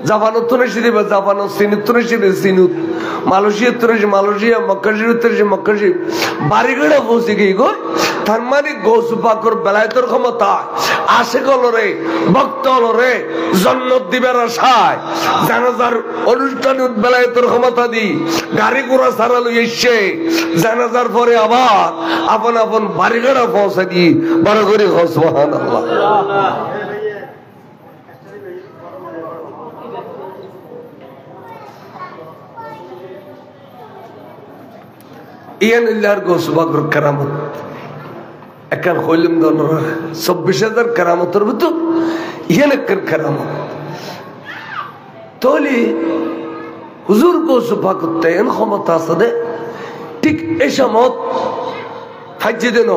জাপানত তুনেছি দিবে জাপানত সিনুত তুনেছি সিনুত মালয়েশিয়া তুনেছি মালয়েশিয়া মক্কাশির তুনেছি মক্কাশি বাড়ি গাড়া ফসি গিয়ে গই তার মানে গোস পাকর বেলায়েতের ক্ষমতা আশিক হলরে ভক্ত হলরে জন্নত দিবের আশায় জানাজার অনুষ্ঠানে বেলায়েতের ক্ষমতা দি গাড়ি ঘোড়া ছাড়া লই এসছে জানাজার পরে আবার আপন আপন বাড়ি গাড়া পৌঁছে দি বড় করে সুবহানাল্লাহ ইয়ানিল্লাহর গোস পাকর কেরামত একান কইলাম দনরা 24,000 কেরামতের ভিতর ইয়ান একর কেরামত তলি হুজুর গোস পাকর তেন ক্ষমতা আছে ঠিক এই সময় ফাইজে দেন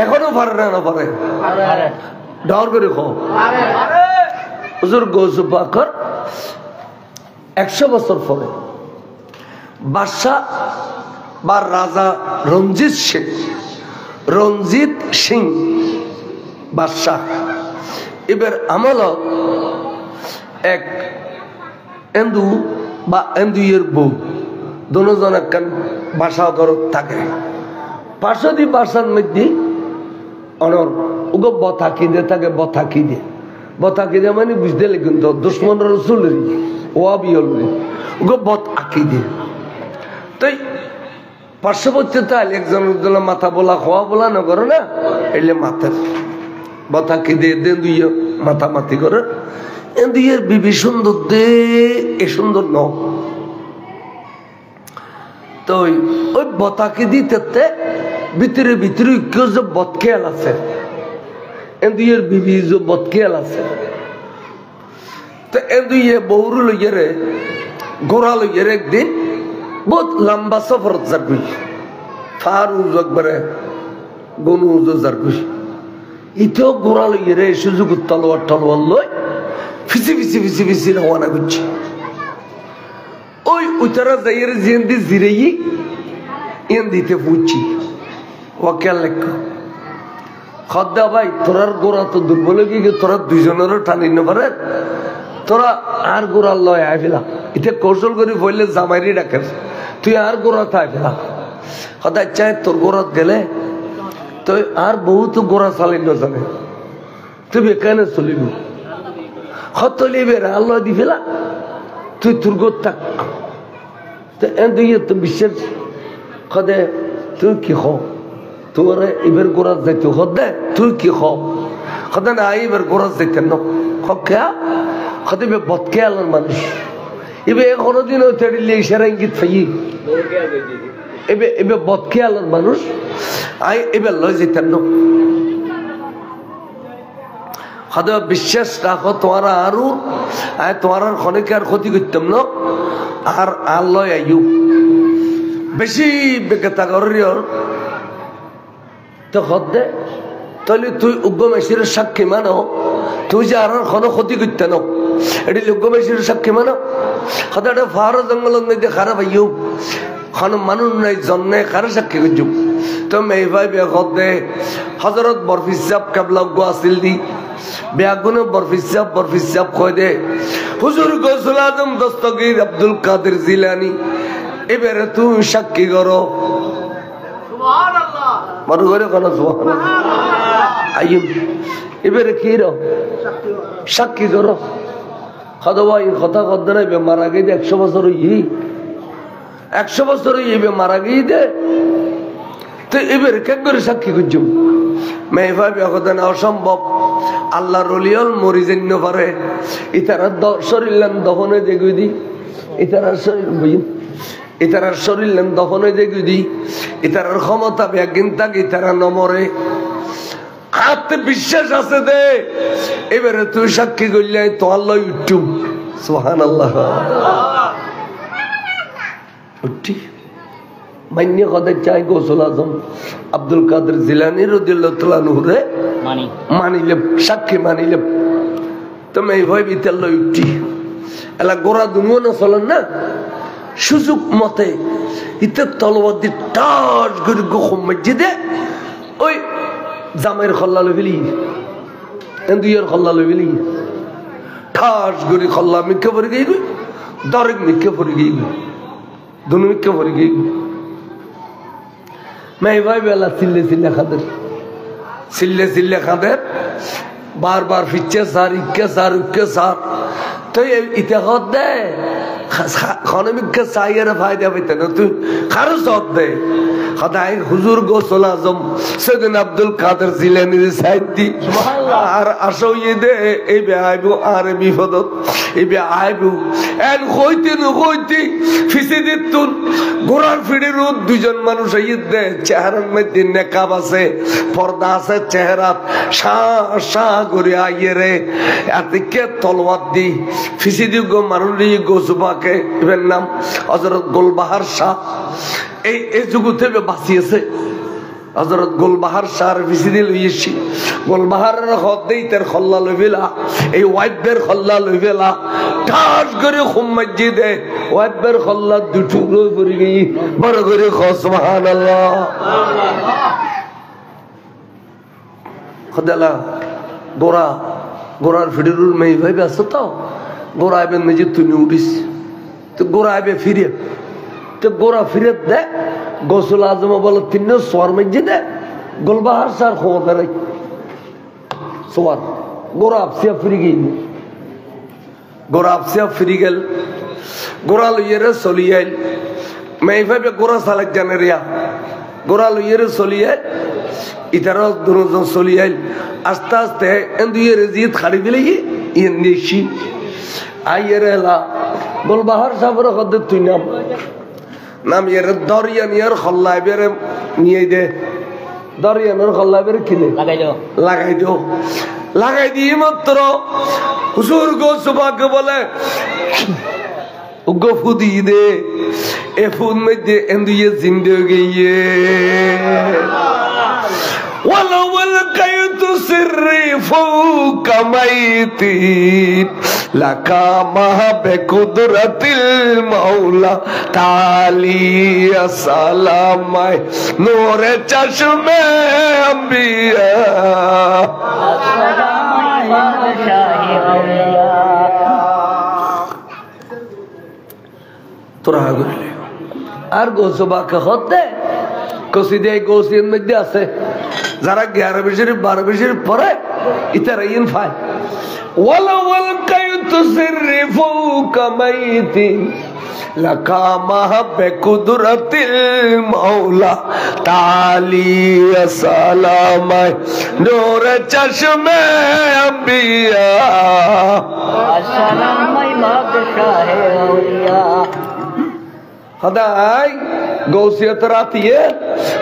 এখনো পারে না পারে ডর করে খাও হুজুর গোস পাকর 100 বছর পরে বাদশাহ বা রাজা রঞ্জিত সিং বাদশাহ এবার আমল এক এন্দু বা এন্দুয়ের বউ দুজন একখান বাসা ঘর থাকে পার্শ্বদী বাসার মধ্যে অনর ওগো বথাকি দিয়ে থাকে বথাকি দিয়ে মানে বুঝতে লেগুন তো দুশ্মন রসুলেরই ওয়াবি হলরে ওগো বত আঁকি দিয়ে তাই পার্শ্ববর্তী তাহলে একজন মাথা বলা খোয়া বলা না করে না এলে মাথার বথাকি দিয়ে দুই মাথা মাথি করে এর বিবি সুন্দর দে এ সুন্দর ন তো ওই বতাকি দিতে ভিতরে ভিতরে কেউ যে বদখেয়াল আছে এর বিবি যে বদখেয়াল আছে তো ইয়ে বউরু লইয়ারে গোড়া লইয়ারে একদিন বহুত লম্বা সফর যাবি ফার উজ একবারে গনু উজ যাবি ইতেও গোড়া লইয়ারে সুযোগ তলোয়ার টলোয়ার লই ফিসি ফিসি ফিসি ফিসি রওনা করছে ওই উতারা যাইয়ের জিন্দি জিরেই ইন দিতে পুছি ওকে লেখা খদ্দা ভাই তোরার গোড়া তো দুর্বল গিয়ে তোরা দুইজনেরও টানি না পারে তোরা আর গোড়া লয় আয় ফেলা এটা কৌশল করে বললে জামাইরি ডাকে তুই আর গোড়া থাই ফেলা খদ্দা চাই তোর গোড়াত গেলে তো আর বহুত গোড়া চালাই না জানে তুই এখানে চলিব খতলিবে আল্লাহ দি ফেলা তুই তোর গোর থাক তো বিশ্বাস খদে তুই কি খাও তোর এবার গোড়াত যাইতে খদে তুই কি খাও খদে না এবার গোড়াত যাইতেন না খা খদে বদকে আলার মানুষ এবার কোনোদিনও তেড়িলে ইশারা ইঙ্গিত ফাই এবার বদকে আলার মানুষ আই এবার লয় যেতেন না খদে বিশ্বাস রাখো তোমারা আরো তোমার ক্ষণিকে আর ক্ষতি করতাম না আর আল্লাহ আইয়ু বেশি বেকেতা করিয়র তো খদ্দে তাহলে তুই উগ্রমেশির সাক্ষী মানো তুই যে আর কোনো ক্ষতি করতে নাও এটি উগ্রমেশির সাক্ষী মানো খদে এটা ফারো জঙ্গলের মধ্যে খারাপ আইয়ু খান মানুষ নাই জন্মে খারে সাক্ষী করছু তো মেয়ে ভাই বে খদ্দে হজরত বরফিস সাহেব কেবলা উগ্র আসিল দি বেগুনে বরফিস সাহেব কয় দে হুজুর গৌসুল আজম দস্তগীর আব্দুল কাদের জিলানি এবারে তুই সাক্ষী করো মারু করে কেন এবারে কি সাক্ষী করো ভাই কথা কদ নাই মারা গিয়ে 100 বছর 100 বছর মারা গিয়ে দে তো এবারে কে করে সাক্ষী করছুম মেয়ে ভাই কথা না অসম্ভব আল্লাহ রলিয়ল মরি জন্য পারে ইতারা শরীর দহনে দেখি দি ইতারার শরীর বুঝিন ইতারার শরীর দহনে দেখি দি ইতারার ক্ষমতা ব্যাগিন তাক ইতারা নমরে হাতে বিশ্বাস আছে দে এবারে তুই সাক্ষী করলে তো আল্লাহ উঠুম সুবহানাল্লাহ উঠি মান্য কথা চাই গৌসুল আজম আব্দুল কাদের জিলানী রাদিয়াল্লাহু তাআলা আনহু রে মানিলাম সাক্ষী মানিলাম তো মেয়ে ভাই বিতাল উঠি এলা গোড়া দুনিয়া না চলেন না সুযোগ মতে ইতে তলবাদ দিয়ে টাস করে গোখম মসজিদে ওই জামের খল্লা লই ফেলি দুইয়ের খল্লা লই ফেলি ঠাস করে খল্লা মিকে পড়ে গই দরেক মিকে পড়ে গই দুনু মিকে পড়ে গই মেয়ে ভাই বেলা চিল্লে খাদের বারবার ফিরছে স্যার ইকে স্যার তো ইতিহাস দে খনমিকে চাইয়ের ফায়দা পাইতে না তুই কারো সব দে সদায় হুজুর গৌসুল আজম সেদিন আব্দুল কাদের জিলানীর সাইদি আর আসো ইয়ে দে এই বে আইব আর বিপদত এই বে আইব এন কইতে ফিসি দিতুন গোরার ফিড়ে রোদ দুজন মানুষ ইয়ে দে চেহারার মধ্যে নেকাব আছে পর্দা আছে চেহারা শাহ করে আইয়ে রে এদিকে তলোয়ার দি ফিসি দি গো মানুষ গোসুবাকে এর নাম হযরত গোলবাহার শাহ এই জগতে বাঁচিয়েছে হযরত গোলবাহার শাহর ফিসি লইয়েছি গোলবাহারের হদেই তার খল্লা লইবেলা এই ওয়াইবের খল্লা লইবেলা ঠাস করে খুম মসজিদে ওয়াইবের খল্লা দুটুকরো পড়ে গই বড় করে সুবহানাল্লাহ খোদালা গোড়ার ফিডিরুর মেয়ে ভাই ব্যস্ত তো গোড়া আইবে নিজে তুই উঠিস তো গোড়া আইবে ফিরে তো গোড়া ফিরে দে গৌসুল আজম বলো তিন সোয়ার মসজিদে দে গোলবাহার সার ক্ষমতা রাই সোয়ার গোড়া আপসিয়া ফিরে গই গোড়া আপসিয়া ফিরে গেল গোড়া লইয়ে চলি আইল মেয়ে ভাইবে গোড়া চালাক জানে রিয়া গোড়া লইয়ে চলিয়ে ইতারা দুজন চলি আইল আস্তে আস্তে দুইয়ের জিত খাড়ি দিলে ইয়ে নিশি আইয়ের এলা গোলবাহার সাবর কদে তুই নাম ইয়ের দরিয়া নিয়ার খল্লা এবারে নিয়ে দে দরিয়ানোর কল্লা বের কিনে লাগাই দিয়ে মাত্র হুজুর গোসবাকে বলে উগ্র ফুদি দে এ ফুদ মধ্যে এন্দুয়ে জিন্দে গিয়ে ولو القيت سري فوق ميتي لكامه بقدرة المولى تعالي السلام نور چشم انبیاء তোরা গেলে আর গোসবাকে হতে কসিদে গোসির মধ্যে আছে যারা 11 বছর 12 বছর পরে ইতারা ইন ফাই ওয়ালাওয়াল কায়তু সিররি ফাওকা মাইতি লাকামাহ বিকুদরাতিল মাওলা তাআলি সালামায় নূর চশমে আম্বিয়া আসসালামাই বাদশাহে আউলিয়া হদাই গৌসিয়ত রাতিয়ে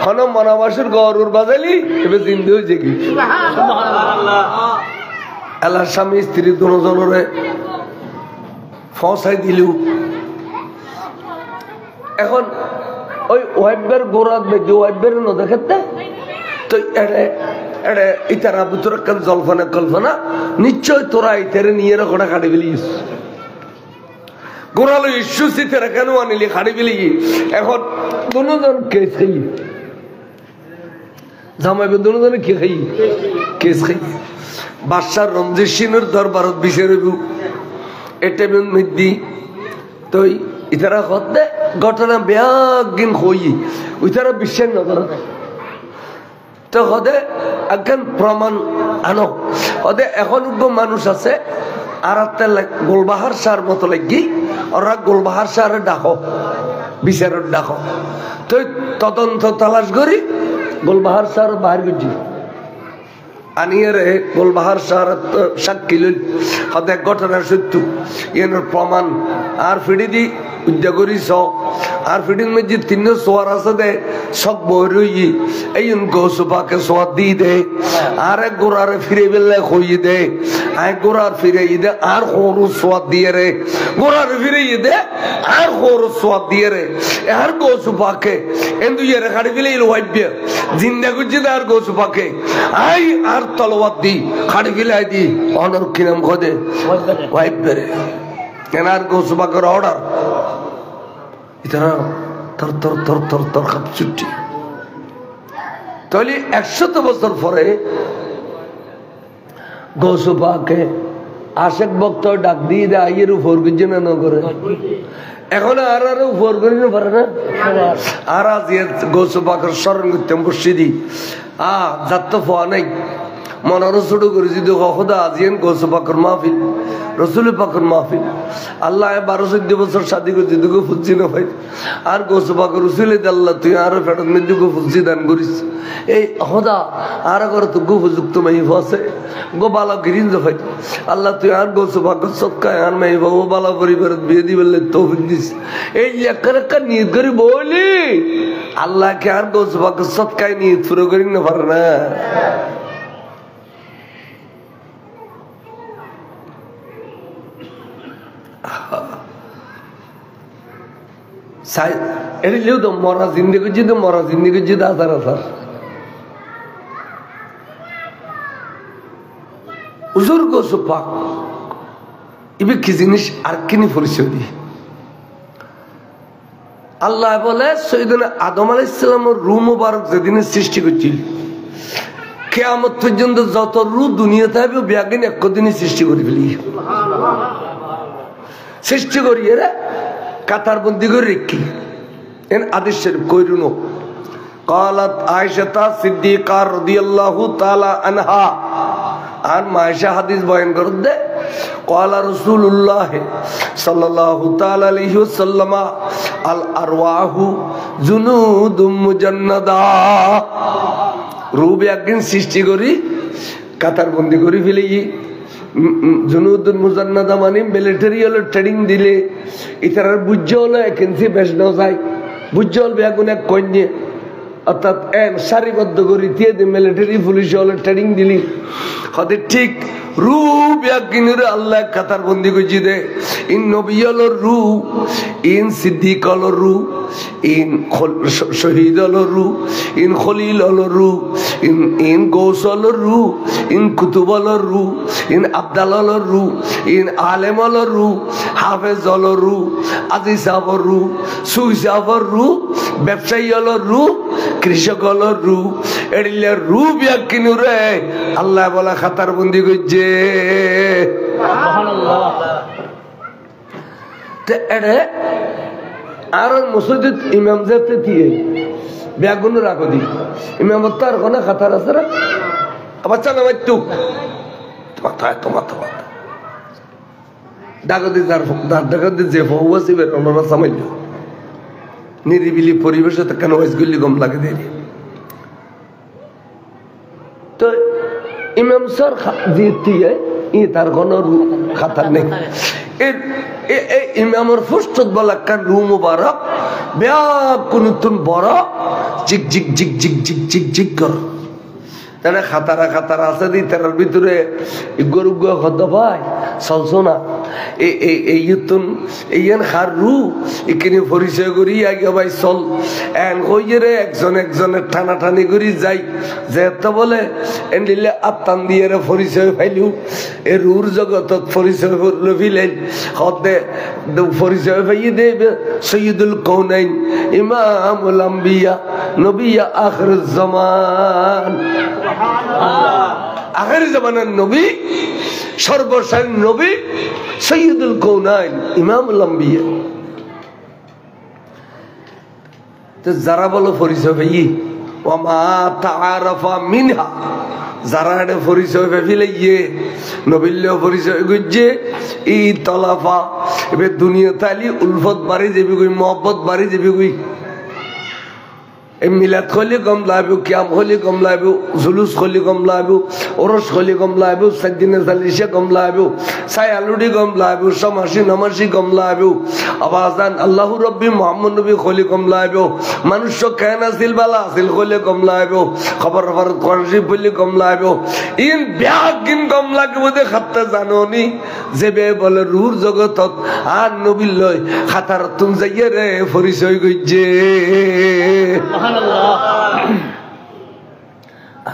হন মনাবাসের গরুর বাজালি এবে জিন্দে হয়ে জেগি আল্লাহ স্বামী স্ত্রী দুজনরে ফসাই দিলু এখন ওই ওয়াইবের গোরাত বেজে ওয়াইবের ন দেখতে তো এড়ে ইতারা ভিতর কাল জল্পনা কল্পনা নিশ্চয় তোরা ইতারে নিয়ে রকটা কাটে ফেলিস গোড়ালো ইস্যুতে কেন আনিলি খাড়ি বিলি এখন দুজন কেস খাই জামাইবে দুজনে কি খাই কেস খাই বাদশাহ রঞ্জিত সিংয়ের দরবারত বিচার হইব এটা মিদ্দি তো ইতারা হতে ঘটনা ব্যাগিন হই ওইতারা বিশ্বাস নজর তো হদে একখান প্রমাণ আনো হদে এখন মানুষ আছে আর গোলবাহার সার মতো লাগি ওরা গোলবাহার সারে ডাকো বিচারের ডাকো তো তদন্ত তালাশ করি গোলবাহার সার বাহার করছি আনিয়ে রে গোলবাহার সার সাক্ষী লইল হতে ঘটনার সত্য এর প্রমাণ আর ফিডি দি উদ্যোগ করি সব আর ফিডির মধ্যে 3 সোয়ার আছে দে সব বই রই এই গোসবাকে সোয়াদ দিয়ে দে আর এক গোড়ারে ফিরে বেলে খইয়ে দে এক গোড়ার ফিরে দে আর খরু সোয়াদ দিয়ে রে গোড়ার ফিরে দে আর খরু সোয়াদ দিয়ে রে আর গোসবাকে এন্দু এর খাড়ি ফেলে ওয়াইবে জিন্দা করছে আর গোসবাকে আই আর তলওয়াত দি খাড়ি ফেলে দি অনর কিনাম খদে ওয়াইবে রে কেন আর গোসবাকের অর্ডার ইতারা তর তর তর তর তর খাপ ছুটি তাহলে 100 বছর পরে গোসবাকে আশেক ভক্ত ডাক দিয়ে দেয় আইয়ের উপর গুজে না করে এখন আর উপর করি না পারে না আর আজ গোসবাকের স্মরণ করতাম বসিদি যার তো ফোয়া নাই মনের ছোট করে যদি খোদা আজিয়েন গোসবাকের মাহফিল রসুল পাকের মাহফিল আল্লাহ 12-14 বছর শাদি করছি দুগো ফুলছি না ভাই আর গোসবাকের রসুলে আল্লাহ তুই আরো ফেরত মে দুগো ফুলছি দান করিস এই খোদা আর করে তো গো উপযুক্ত মাই ফসে গো বালা গিরিন ভাই আল্লাহ তুই আর গোসবাকের সৎকায় আর মাই বাবু বালা পরিবারত বিয়ে দি বললে তৌফিক দিস এই একটা নিয়ত করি বলি আল্লাহকে আর গোসবাকের সৎকায় নিয়ত পুরো করি না পারে না মরা জিন্দিগি যদি মরা জিন্দিগি যদি আসার উজুর গোসবা ইবে কি জিনিস আর কিনি পরিচয় দি আল্লাহ বলে সৈয়দনা আদম আলাইহিস সালামের রূহ মুবারক যেদিন সৃষ্টি করছিল কিয়ামত পর্যন্ত যত রূহ দুনিয়াতে হবে ব্যাগিন একদিনই সৃষ্টি করে ফেলি সৃষ্টি করিয়ে রে কাতার বন্দি করে রেখি এন আদেশ শরীফ কইরুনো قالت عائشة صديقة رضي الله تعالى عنها আর মায়েশা হাদিস বয়ান করতে قال رسول الله صلى الله تعالى عليه وسلم الارواح جنود مجندة রূপ একদিন সৃষ্টি করি কাতার বন্দি করে ফেলি জুনুদুল মুজান্নাদা মানে মিলিটারি হলো ট্রেনিং দিলে ইতারার বুঝ্য হলো একেন্সি বেশ না যায় বুঝ্য হল বেগুন এক কন্যে অর্থাৎ সারিবদ্ধ করি দিয়ে মিলিটারি পুলিশ হলে ট্রেনিং দিলি হতে ঠিক রু ব্যাগিনুরে আল্লাহ কাতার বন্দি করছি দে ইন নবী হলো রু ইন সিদ্দিক হলো রু ইন শহীদ হলো রু ইন খলিল হলো রু ইন গৌস হলো রু ইন কুতুব হলো রু ইন আবদাল হলো রু ইন আলেম হলো রু হাফেজ হলো রু আজিজ সাহেব রু সুই সাহেব রু ব্যবসায়ী হলো রু কৃষক হলো রু এড়িলে রু ব্যাগিনুরে আল্লাহ বলা খাতার বন্দি করছে আর মসজিদ ইমাম যেতে দিয়ে ব্যাগুন রাখো দি ইমাম তার কোনে খাতার আছে রে বাচ্চা না মাইতু তোমার ডাকদি ডাকদি যে ফৌসিবে ওনারা সামাইল নিরিবিলি পরিবেশে কেন ওয়াইসগুলি গম লাগে দেরি তো ইমাম স্যার দিয়ে তার কোন খাতার নেই ইমামের ফুস্টত বলা কান রু মুবারক ব্যাগ কোন বড় জিক জিক জিক জিক জিক জিক জিক কর তাহলে খাতারা আছে দি তার ভিতরে গরু হত ভাই চলছো না এইন খার রু এখানে পরিচয় করি আগে ভাই চল এন কইরে একজনের টানাটানি করি যাই যে বলে এন দিলে আত্মান দিয়ে পরিচয় পাইলু এ রুর জগতত পরিচয় লভিলেন হতে পরিচয় পাইয়ে দেবে সৈয়দুল কৌনাইন ইমামুল আম্বিয়া নবিয়া আখিরুজ জামান আখির জামানের নবী সর্বশেষ নবী সৈয়দুল কৌনাইন ইমামুল আম্বিয়া তো যারা বলো পরিচয় পাই ওমা তাআরাফা মিনহা যারা এটা পরিচয় পাইলে ইয়ে নবিল্য পরিচয় গুজে ই তলাফা এবার দুনিয়া তালি উলফত বাড়ি যাবি গই মহব্বত বাড়ি যাবি গই মিলাদ খলি গম লাইব কিয়াম খলি গম লাইব জুলুস খলি গম লাইব ওরস খলি গম লাইব সাইদিনে সালিশে গম লাইব সাই আলুডি গম লাইব সমাসি নমাসি গম লাইব আওয়াজান আল্লাহু রব্বি মুহাম্মদ নবী খলি গম লাইব মানুষ কেন আসিল বালা আসিল খলি গম লাইব খবর কোরআন বলি গম লাইব ইন ব্যাগিন গম লাগব দে খাতা জানোনি যে বে বলে রুর জগতত আর নবী লয় খাতার তুম যাইয়ে রে পরিচয় গইছে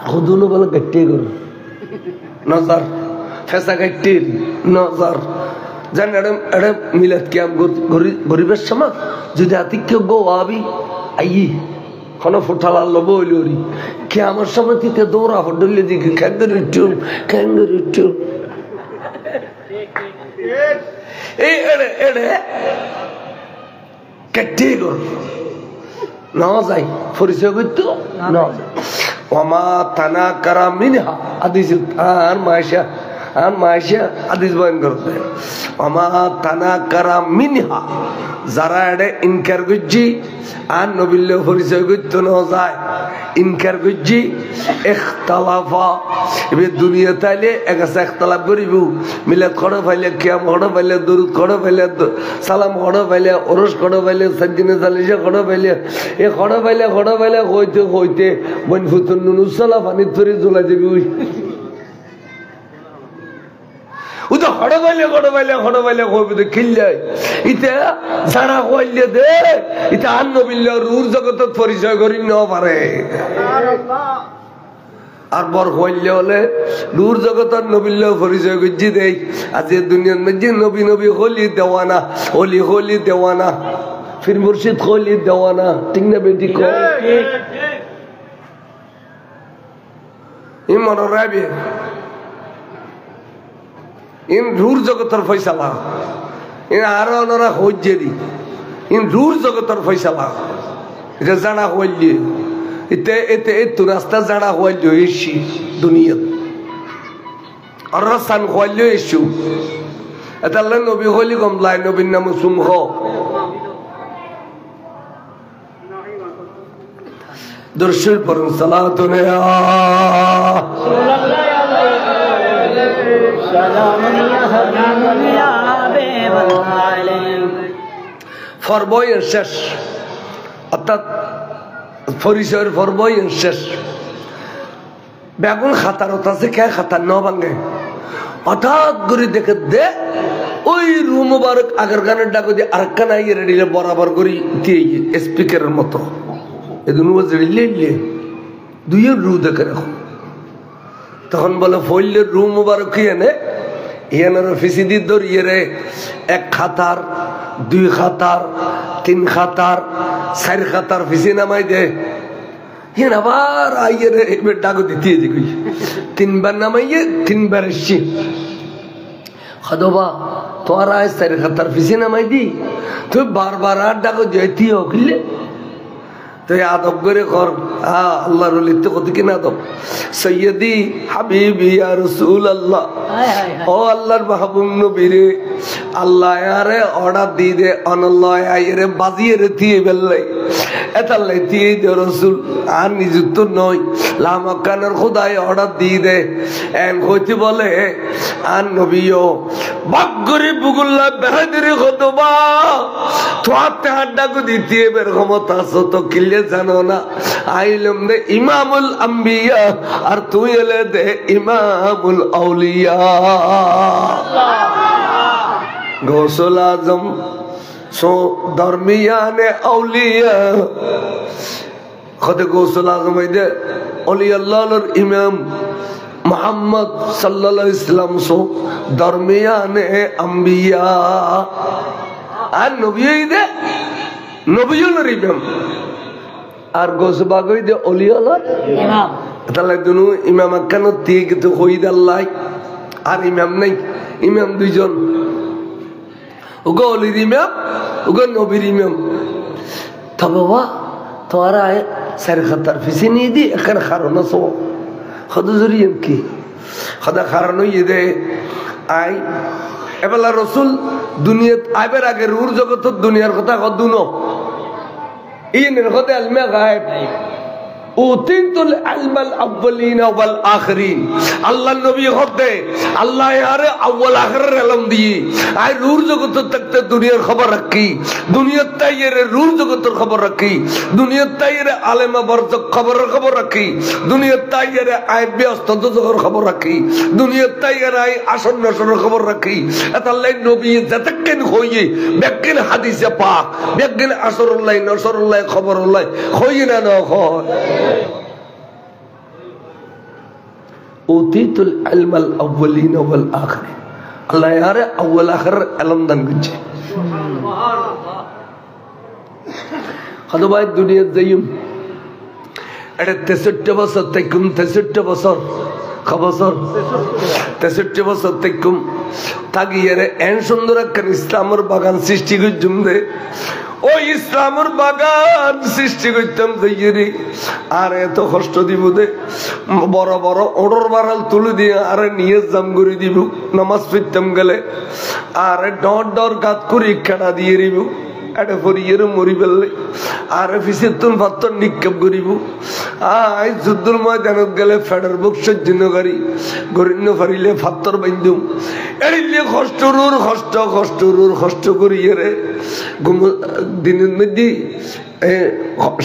খুদুনো বলে গট্টি করো নজর ফেসা গট্টির নজর জান এড়ে মিলাদ কিয়াম গরিবের সময় যদি আতিক্য গো আবি আই কোন ফুটালা লব হইলি কি আমার সময় তিতে দৌড়া হডলে দিকে ক্যাঙ্গারু এই এড়ে গট্টি করো না যাই পরিচয় করতো না ওমা তানা কারা মিনহা আদিস আর মাইশা আদিস বয়ান করতে ওমা তানা কারা মিনহা যারা এডে ইনকার করছি আর নবিল্য পরিচয় করতো না যায় ইনকার করছি ইখতালাফা এবার দুনিয়া তাইলে একাছে ইখতালাফ করিব মিলাদ খড় পাইলে কিয়াম খড় পাইলে দরুদ খড় পাইলে সালাম খড় পাইলে ওরস খড় পাইলে সাজ্জিনে সালিশা খড় পাইলে এ খড় পাইলে হইতে বন ফুতুন নুনুসলা পানির তরি জ্বলা যাবি উদা খড় পাইলে কইবে খিল্লাই ইতে যারা কইলে দে ইতে আন্নবিল্লাহ রুর জগতত পরিচয় করি ন পারে আর বর কইলে হলে রুর জগতত নবিল্লাহ পরিচয় করছি দেই আজ দুনিয়ার মধ্যে নবী হলি দেওয়ানা হলি দেওয়ানা ফির মুর্শিদ হলি দেওয়ানা ঠিক না বেটি কই ইমন রাবি ইন রুর জগতের ফয়সালা ইন আরো ওনারা হজ্জেরি ইন রুর জগতের ফয়সালা এটা জানা হইলে এতে এতো রাস্তা জানা হইলে এসি দুনিয়া আর রাস্তান হইলে এসু এটা আল্লাহ নবী হইলে কমলাই নবীর নাম সুমহ দর্শন পড়ুন সালাতুন ফরবয়ের শেষ অর্থাৎ পরিচয়ের পর্বই শেষ। বেগুন খাতারত আছে, কে খাতার ন ভাঙ্গে হঠাৎ করে দেখে দে ওই রুম মুবারক আগের গানের ডাক দিয়ে আরেকখানা ইয়ে রেডিলে বরাবর করি দিয়ে স্পিকারের মতো এদিন দুইয়ের রু দেখে রাখো। তখন বলে ফইলের রুম মুবারক কি এনে ইয়ানের ফিসিদি দরিয়ে রে 1 খাতার 2 খাতার 3 খাতার 4 খাতার ফিসি নামাই দে। ইয়ান আবার আইয়ে রে একবার ডাকো দিতে কই 3 বার নামাইয়ে 3 বার এসছি। খাদবা তোমার আয় 4 খাতার ফিসি নামাই দি তুই বারবার আর ডাকো যেতি হকিলে তো আদব করে কর। আল্লাহর ওলি তো কত কিনা আদব। সৈয়দি হাবিবি ইয়া রাসূলুল্লাহ, ও আল্লাহর মাহবুব নবী রে, আল্লাহ আরে অর্ডার দিয়ে দে অনল্লাহ আইরে বাজিয়ে রে দিয়ে বেললাই এতাল্লাই দিয়ে দে রাসূল আর নিযুক্ত নয় লামাকানের খোদায় অর্ডার দিয়ে দে এন কইতে বলে আর নবীও বাগরি বুগুল্লা বেহাদিরি খতবা তোয়াতে হাড্ডাকু দিতে বের ক্ষমতা আছে তো কিলে জানো না আইলম দে ইমামুল আম্বিয়া আর তুই এলে দে ইমামুল আউলিয়া। গৌসুল আজম সো দরমিয়ানে আউলিয়া খোদে গৌসুল আজম দে অলি আল্লাহর ইমাম মোহাম্মদ সাল্লাল্লাহু আলাইহি ইসলাম সো দরমিয়ানে আম্বিয়া আর নবী দে নবীর ইমাম আর গোসবাগই দে অলি আল্লাহর ইমাম। তাহলে দুনু ইমাম কেন দিয়ে কিন্তু হইদ আল্লাহ আর ইমাম নাই, ইমাম দুইজন, ওগো অলির ইমাম ওগো নবীর ইমাম। তা বাবা তোমার আয় 4 খাতার ফিসে নিয়ে দি এখানে কারণ আছে খদা জরিয়েন কি খদা কারণ ইয়ে দে আই এবেলা রসুল দুনিয়াত আইবার আগে রুর জগত দুনিয়ার কথা কদুনো ইনের কথা আলমে গায়েব উতিতুল ইলমাল আউয়ালিন ওয়াল আখিরিন। আল্লাহ নবী হতে আল্লাহ আরে আউয়াল আখিরের ইলম দিয়ে আই রুর জগত তকতে দুনিয়ার খবর রাখি, দুনিয়ার তাইয়ের রুর জগতের খবর রাখি, দুনিয়ার তাইয়ের আলেমা বরজক খবর রাখি, দুনিয়ার তাইয়ের আই ব্যস্ত জগতের খবর রাখি, দুনিয়ার তাইয়ের আই আসন নসরের খবর রাখি। আল্লাহ নবী যতক্ষণ হইয়ে বেকিন হাদিসে পাক বেকিন আসরুল্লাহ নসরুল্লাহ খবরুল্লাহ হইয়ে না না হয় উতিতুল ইলমাল আউয়ালিন ওয়াল আখিরিন। আল্লাহ আরে আউয়াল আখির ইলম দান করছে। কত ভাই দুনিয়া যাইম এটা 63 বছর তাইকুম 63 বছর খবর 63 বছর তাইকুম তাগিয়ে রে এন সুন্দর একটা ইসলামের বাগান সৃষ্টি করছুম দে ওই ইসলামের বাগান সৃষ্টি করতাম যাইয়ে আর এত কষ্ট দিব দে বড় বড় ওড়র বারাল তুলে দিয়ে আরে নিয়ে জাম করে দিব নামাজ পড়তাম গেলে আরে ডর গাত করে খেড়া দিয়ে দিব এটা পরিয়ে মরি ফেললে আর ফিসের পাত্র নিক্ষেপ করিব আই যুদ্ধর ময়দানত গেলে ফেডার বুক সহ্য করি গরিন্য ফারিলে পাত্র বান্ধুম এড়িলে কষ্ট করিয়ে রে দিনের মধ্যে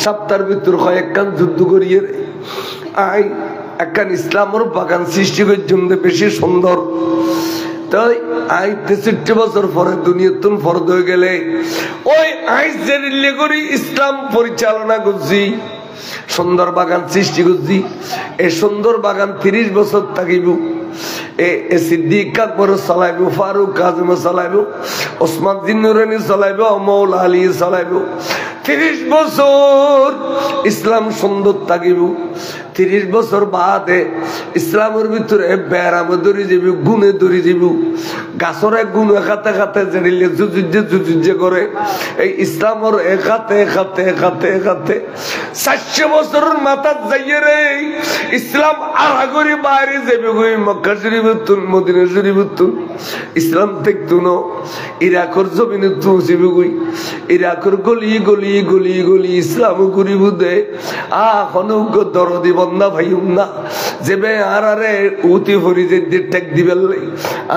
সপ্তাহের ভিতর কয়েকখান যুদ্ধ করিয়ে রে আই একখান ইসলামের বাগান সৃষ্টি করছুম বেশি সুন্দর। তাই আই 63 বছর পরে দুনিয়াতুন ফরদ হয়ে গেলে ওই আই জেরিলে করি ইসলাম পরিচালনা করছি, সুন্দর বাগান সৃষ্টি করছি। এই সুন্দর বাগান 30 বছর থাকিব। এ সিদ্দিক আকবর চালাইব, ফারুক আজম চালাইব, ওসমান বিন নুরানি চালাইব, মৌলা আলী চালাইব। 30 বছর ইসলাম সুন্দর থাকিব। 30 বছর বাদে ইসলামের ভিতরে ব্যারাম ধরে যাবি, গুণে ধরে যাব, গাছরে গুণ খাতে খাতে জেড়িলে জুজুজে করে এই ইসলামের খাতে 400 বছরের মাথার যাইয়ে রে ইসলাম আরাগরি বাইরে যাবে গই মক্কা শরীফতুন মদিনা শরীফতুন ইসলাম দেখতো না ইরাকর জমিনে তুলছিবে গই ইরাকর গলি ইসলাম করিব দে আখনো দরদি বন্দা ভাইম না যে বে আরে উতি হরি যে টেক দিবেল লাই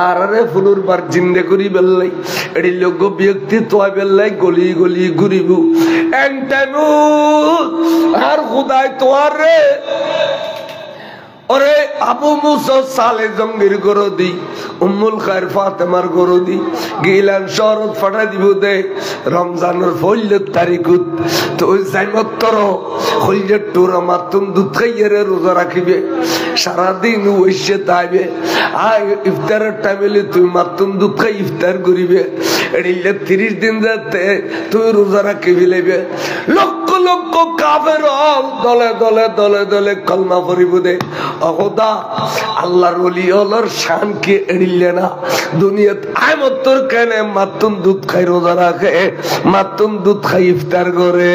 আরে ফুলুর বার জিন্দে করি বেল্লাই এডি লোক ব্যক্তি তোয়া বেল্লাই গলি গলি ঘুরিব এন্টানু আর খুদাই তোয়ার রে ওরে আবু মুসা সালে জঙ্গির গরো দি উম্মুল খায়ের ফাতেমার গরো দি গিলান শরৎ ফাটা দিব দে রমজানের ফইলের তারিখত তো ওই জাইমত্তর হইলের টোর মাতুন দুধ খাইয়ে রোজা রাখিবে সারাদিন ওইসে তাইবে আর ইফতারের টাইমে তুই মাতুন দুধ খাই ইফতার করিবে এড়িলে 30 দিন যাতে তুই রোজা রাখিবি লেবে লক্ষ লক্ষ কাফের দলে দলে দলে দলে কলমা পড়িব দে অখোদা আল্লাহর ওলি হলার শান কে এড়িলে না দুনিয়াত আইমত্তর কেন মাতুন দুধ খাই রোজা রাখে মাতুন দুধ খাই ইফতার করে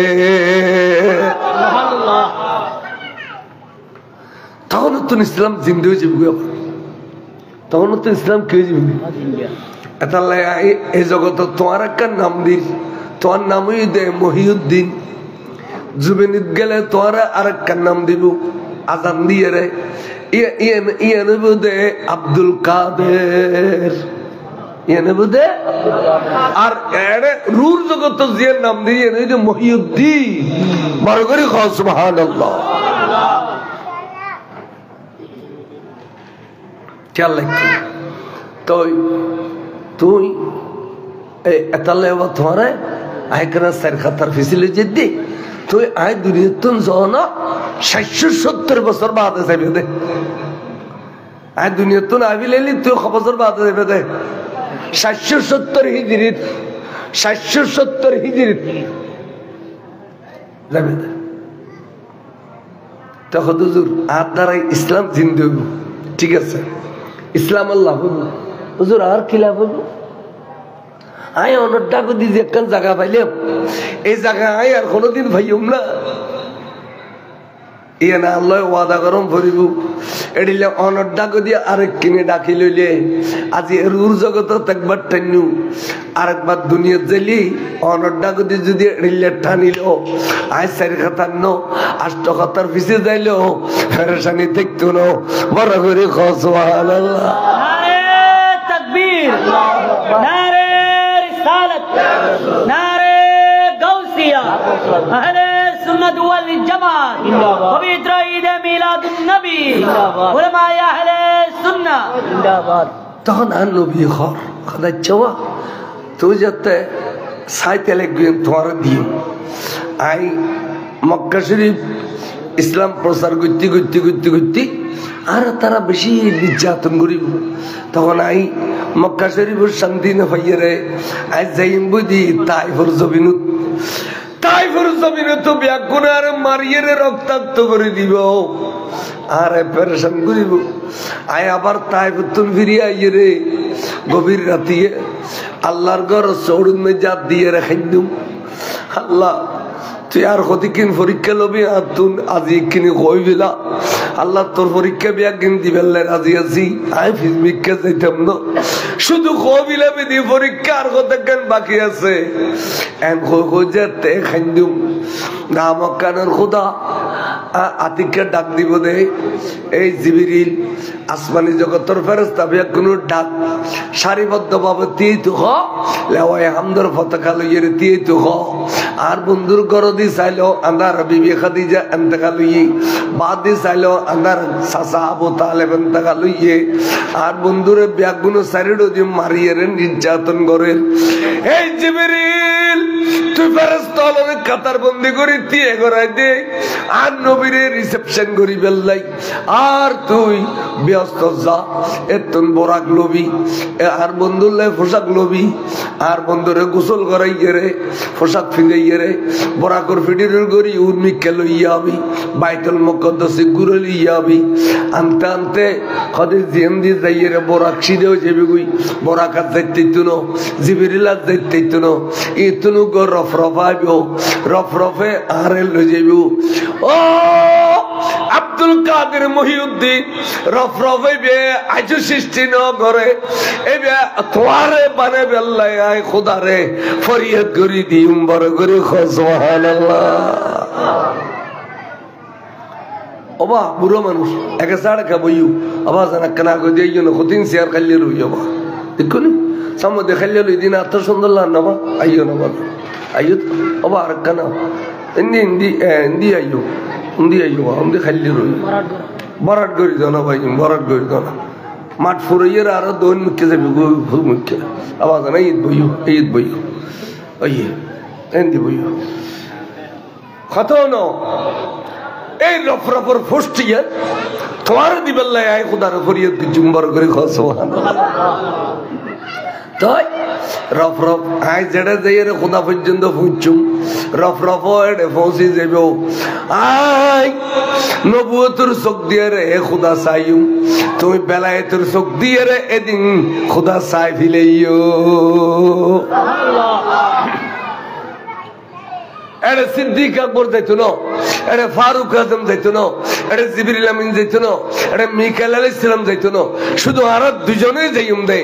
তখন তো ইসলাম জিন্দে হয়ে যাবে তখন তো ইসলাম কে যাবে এতালে এই জগত তোমার একটা নাম দিন তোমার নামই দে মহিউদ্দিন জুবেনিত গেলে তোমার আর একটা নাম দিব আজান দিয়ে রে ইয়ে নেব দে আব্দুল কাদের ইয়ে নেব দে আর এড়ে রুর জগত যে নাম দিয়ে যে মহিউদ্দিন বড় করে খাও সুবহানাল্লাহ খেয়াল রাখতে তুই তুই এতালে তোমার আইকনা স্যার খাতার ফিসিলে যেদি তুই আয় দুনিয়া তুন জন 770 বছর বাদে যাবে দে আয় দুনিয়া তুন আবি লেলি তুই বছর বাদে যাবে দে 770 হিজরিত 770 হিজরিত যাবে দে তখন হুজুর আর দ্বারাই ইসলাম জিন্দে হইব ঠিক আছে ইসলাম আল্লাহ হুজুর আর কি লাভ হইব আই অনেক ডাক দিয়ে একখান জায়গা পাইলাম এই জায়গা আই আর কোনোদিন ভাইম না ইয়ে না আল্লাহ ওয়াদা গরম ভরিব এডিলে অনেক ডাক দিয়ে আরেক কিনে ডাকি লইলে আজি রুর জগত একবার টাইনু আরেকবার দুনিয়া জেলি অনেক ডাক দিয়ে যদি এডিলে টানিল আয় 4 খাতার নো 8 খাতার পিছিয়ে যাইল ফেরেশানি দেখতো না বড় করে সুবহানাল্লাহ নারে রিসালাত নারে গাউসিয়া আহলে সুন্নাত ওয়াল জামাত পবিত্র ঈদ মিলাদুন নবী উলামা আহলে সুন্নাহ জিন্দাবাদ তখন আর নবী খোদা চাওয়া তুই যাতে সাইতে লাগবেন তোমার দিও আই মক্কা শরীফ ইসলাম প্রচার করতে করতে করতে করতে আর তারা বেশি নির্যাতন করিব তখন আই মক্কা শরীফের শান্তি না পাইয়ে রে আই যাইম বুঝি তাইফর জমিনত তো ব্যাগুনে আর মারিয়ে রে রক্তাক্ত করে দিব আর পেরেশান করিব আয় আবার তাইফতুন ফিরিয়ে আইয়ে রে গভীর রাতিয়ে আল্লাহর ঘর চৌড়ুন জাত দিয়ে রে খাইদুম আল্লাহ তুই আর কতদিন পরীক্ষা লবি আর তুই আজি কিনে কই বিলা আল্লাহ তোর পরীক্ষা বিয়া কিন দিবেলে রাজি আছি আই ফিজমিককে যাইতাম না শুধু কবিলাবি দি পরীক্ষা আর কতক্ষণ বাকি আছে এন কই যেতে খাইদুম না মক্কানের খোদা আতিককে ডাক দিব দে এই জিবরিল আসমানি জগতের ফেরেশতা বিয়া কোন ডাক সারিবদ্ধ ভাবে তিই তো হ লেওয়ায় হামদর পতাকা লইয়ে তিই তো হ আর বন্ধুর ঘর দি চাইলো আন্দার বিবি খাদিজা ইন্তেকাল হইয়ে বাদ দি চাইলো আন্দার চাচা আবু তালেব ইন্তেকাল হইয়ে আর বন্ধুরে ব্যাগুনো সারিডো দিয়ে মারিয়ে নির্যাতন করেন এই জিবরিল তুই ফেরেশতা হলে কাতার বন্দি করে দিয়ে করাই দে আর নবীরে রিসেপশন করি বেল্লাই আর তুই ব্যস্ত যা এতন বরাক লবি আর বন্ধুল্লাই পোশাক লবি আর বন্ধুরে গোসল করাইয়ে রে পোশাক ফিঙ্গাইয়ে রে বরাকর ফিডির গড়ি উর্মিকে লইয়া আবি বাইতুল মুকদ্দাসে ঘুরে লইয়া আবি আনতে আনতে খদে জিন্দি যাইয়ে রে বরাক সিদেও যাবি গুই বরাকাত যাইতেইতো না জিবরিলাত যাইতেইতো না ইতনু গো রফরফাইবো রফরফে আরে লই যাইবো ও আব্দুল কাদের মহিউদ্দিন রফরফে বে আজু সৃষ্টি ন করে এবে তোয়ারে বানে বেল্লাই আয় খোদারে ফরিয়াদ করি দিম বড় করে সুবহানাল্লাহ অবা বুড়ো মানুষ একে সাড়ে খাবইও অবা জানা কেনা করে দিয়ে না কতিন চেয়ার খাইলে রই অবা দেখুন সামনে খাইলে লই দিন এত সুন্দর লাগ না বা আইও না বল আইও অবা আর কেনা হিন্দি হিন্দি হিন্দি আইও হিন্দি খাইলে রই বরাট করি দাও না ভাই বরাট করি দাও না মাঠ ফুরাইয়ের আরো দোন মুখে যাবি মুখে আবার জানা ঈদ বইও ওই হিন্দি বইও কত ন এই রফরফর ফষ্টিয়ে তোমার দিবেল্লায় আয় খুদার ফরিয়ত কি জুম্বার করে খস তাই রফ রফ আয় যেটা যাই রে খুদা পর্যন্ত পৌঁছুম রফ রফ এডে পৌঁছে যাব আয় নবুয়তের চোখ দিয়ে রে খুদা চাইম তুমি বেলায়েতের চোখ দিয়ে রে এদিন খুদা চাই ফিলেইও এড়ে সিদ্দিক আকবর যাইতো না এড়ে ফারুক আজম যাইতো না এড়ে জিবরিল আমিন যাইতো না এড়ে মিকাইল আলাইহিস সালাম যাইতো না শুধু আর দুজনেই যাইম দে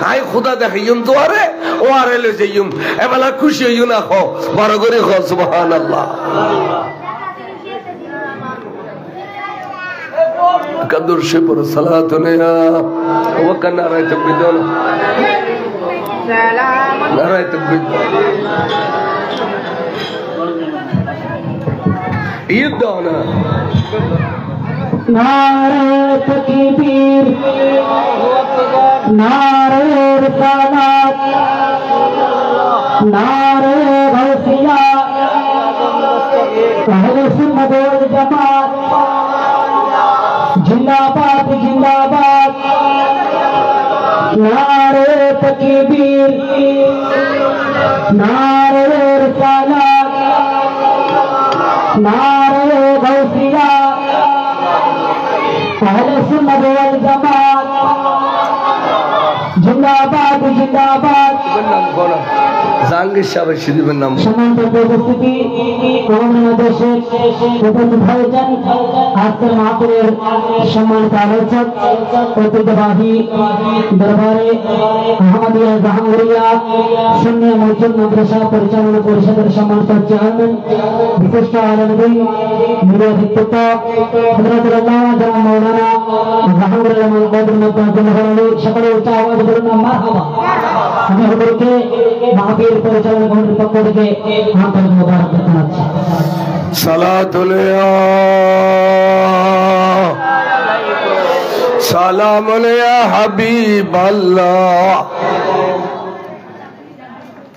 আই খোদা দেখাইম তো আরে ও আরে লই যাইম এবেলা খুশি হইও না খো বড় করে খো সুবহানাল্লাহ কদর সে পর সালাত নেয়া ও কানা রায় তাকবীর দাও সালাম নারায়ে তাকবীর ঈদ দাও না নারে তাকবীর নারে রিসালাত নারে গাউসিয়া আহলে সুন্নাত ওয়াল জামাত জিন্দাবাদ জিন্দাবাদ নারে তাকবীর নারে রিসালাত নারে গাউসিয়া আহলে সুন্নাত ওয়াল জামাত জিন্দাবাদ জিন্দাবাদ নাম বলো জাহাঙ্গীর সাহেবের শরীফের নাম সম্মানিত উপস্থিতি দেশের উপস্থিত হয়েছেন আজকের মাহফিলের সম্মানিত আলোচক ঐতিহ্যবাহী দরবারে আহমদিয়া জাহাঙ্গীরিয়া সুন্নিয়া মসজিদ মাদ্রাসা পরিচালনা পরিষদের সম্মানিত চেয়ারম্যান বিশিষ্ট আলমদিন মুরাদিত্ত হযরতুল্লাহ জানাব মাওলানা জাহাঙ্গীর আলম কদর নবী সকলে উচ্চ আওয়াজ বলুন মারহাবা আমি হুজুরকে মাহফিল পরিচালনা কমিটির পক্ষ থেকে আন্তরিক মোবারক জানাচ্ছি সালাতুল সালামুন ইয়া হাবিবাল্লাহ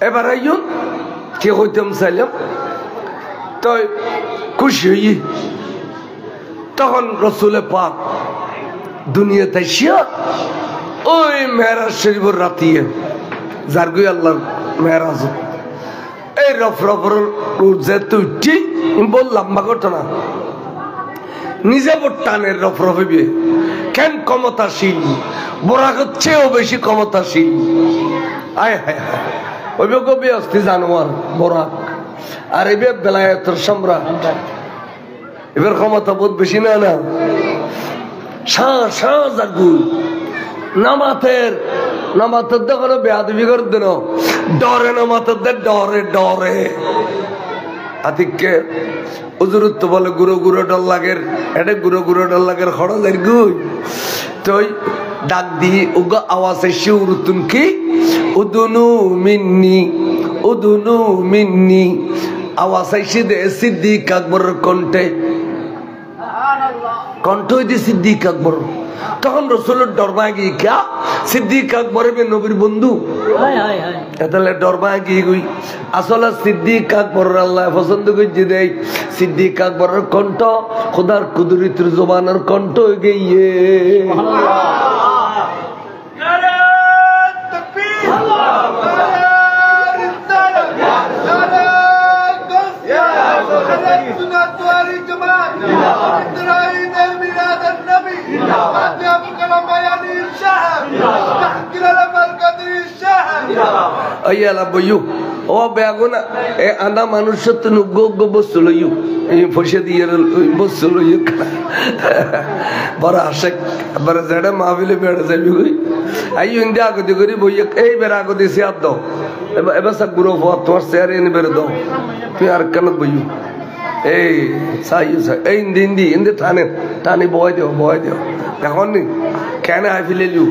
এবার আইও কে হইতাম সালাম তো খুশি হই তখন রাসূল পাক দুনিয়াতে এসে ওই মেরাজ শরীফের রাতিয়ে জারগুই আল্লাহর মেরাজ এই রফরফর যেতে উঠি বল লম্বা ঘটনা নিজে টানের রফরফে বিয়ে কেন ক্ষমতাশীল বরাকের চেয়েও বেশি ক্ষমতাশীল আয় হায় হায় ওই কবি অস্থি জানোয়ার বরাক আর এবার বেলায়েতের সম্রাট এবার ক্ষমতা বহুত বেশি না না জারগুই নামাতের দেখো বেয়াদবি করে দিন ডরে নামাতের ডরে আতিককে উজুরুত্ব বলে গুঁড়ো ডর লাগের এটা গুঁড়ো ডর লাগের খড়া যাই গুই তুই ডাক দিয়ে উগা আওয়াজ এসে উরুতুন কি উদুনু মিন্নি আওয়াজ এসে দে সিদ্দিক আকবরের কণ্ঠে কণ্ঠ হইতে সিদ্দিক আকবর তখন রসুলের ডরমা গিয়ে ক্যা সিদ্দিক আকবরের নবীর বন্ধু তাহলে ডরমা গিয়ে গই আসলে সিদ্দিক আকবর আল্লাহ পছন্দ করছে দেয় সিদ্দিক আকবরের কণ্ঠ খোদার কুদরতির জবানের কণ্ঠ গিয়ে আনা মানুষের তো নুগ্গ বস্তু লইও পয়সা দিয়ে বস্তু লইও বড় আশা এবার যেটা মাহফিলে বেড়ে যাবি গই আই ইন্দি আগতি করি বইয়ে এই বেড়ে আগতি চেয়ার দাও এবার সব গুরু তোমার চেয়ার এনে বেড়ে দাও তুই আর কেন বইও এই এই হিন্দি হিন্দি টানে টানি বয় দিও এখন নি কেন আই ফিলে লিউ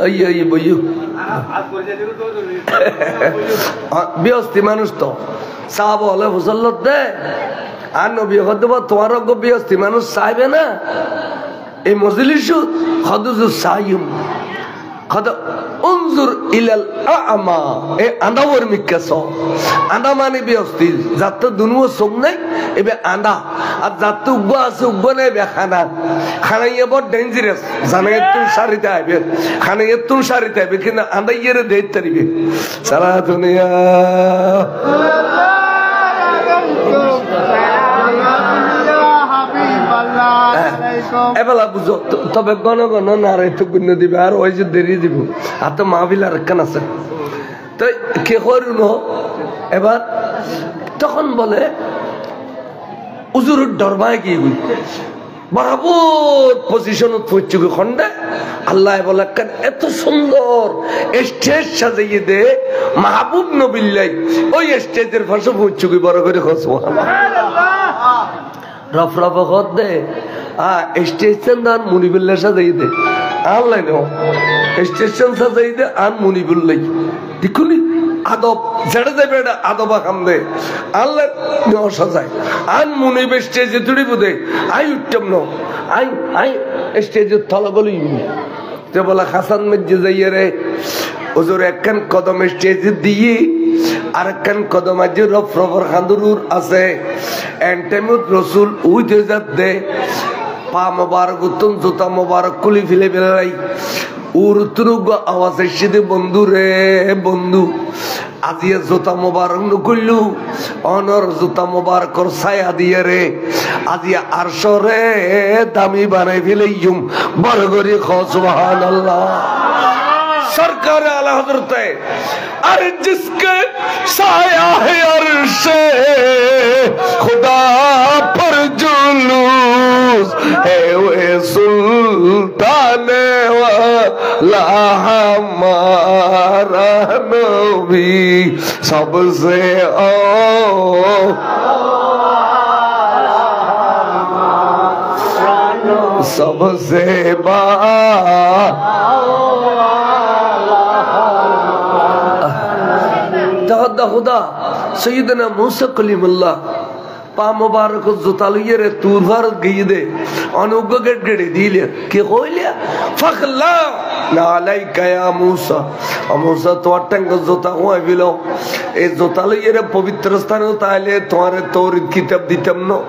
এই বইয়ু বিয়স্তি মানুষ তো চাব হলে হুসল্লত দে আর নবী হতে তোমার বিয়স্তি মানুষ চাইবে না এই মজলিসু খদুজু সাইম খদ উনজুর ইলাল আ'মা এ আন্দাওর মিক্কাস আন্দা মানে বিয়স্তি যাতে দুনুও সব নাই এবে আন্দা আর যাতে উগ্গ আছে উগ্গ নাই বে খানা খানাইয়ে বড় ডেঞ্জারাস জানাই তুই সারিতে আইবে খানাইয়ে তুই সারিতে আইবে কিন্তু আন্দা ইয়েরে দেই তারিবে সারা দুনিয়া এবেলা বুঝো তবে গণ গণ নারে তো গুণ দিবে আর ওই যে দেরি দিব আর তো মাহবিল আর একখান আছে তো কে করুন এবার তখন বলে উজুরের ডরমায় কি বরাবর পজিশনত পড়ছে খন্ডে আল্লাহ বলে এত সুন্দর স্টেজ সাজাইয়ে দে মাহবুব নবিল্লাই ওই স্টেজের পাশে পড়ছে বড় করে খসবো রফ রফ হত দে স্টেশন দান মুনিবুল্লাহ সাজাই দে আল্লাহ স্টেশন সাজাই দে আর মুনিবুল্লাই দেখুনি আদব ছেড়ে দেবে এটা আদবা খাম দে আল্লাহ সাজাই আর মুনিব স্টেজে তুড়ি বুধে আই উঠতাম ন আই স্টেজের তলা বলি যে বলা হাসান মজ্জে যাইয়ে রে ওজোর একখান কদম স্টেজে দিয়ে আর একখান কদম আছে রফ রফর খান্দুর আছে এন্টেমুত রসুল উইতে যাত দে পা মোবারক উত্তম জুতা মোবারক কুলি ফেলে বেলাই উরুতুরুগ আওয়াজ এসে বন্ধু রে বন্ধু আজিয়া জুতা মোবারক নকইলু অনর জুতা মোবারকর ছায়া দিয়ে রে আজিয়া আরশরে দামি বানাই ফেলাইম বড় করে সুবহানাল্লাহ सरकार आला हजरत है अरे जिसके साया है अर्शे खुदा पर जुलूस है वे सुल्तान वाला हमारा नबी सबसे सबसे खुदा सैयदना मूसा कलीमुल्लाह पा मुबारक जुता लिये रे तू भारत गई दे अनुग्ग गड़गड़ी दिले के होइले फखला नालाइका या मूसा मूसा तो टंग जुता हुआ बिलो ए जुता लिये रे पवित्र स्थान ताले तुम्हारे तौरीत किताब दितम नो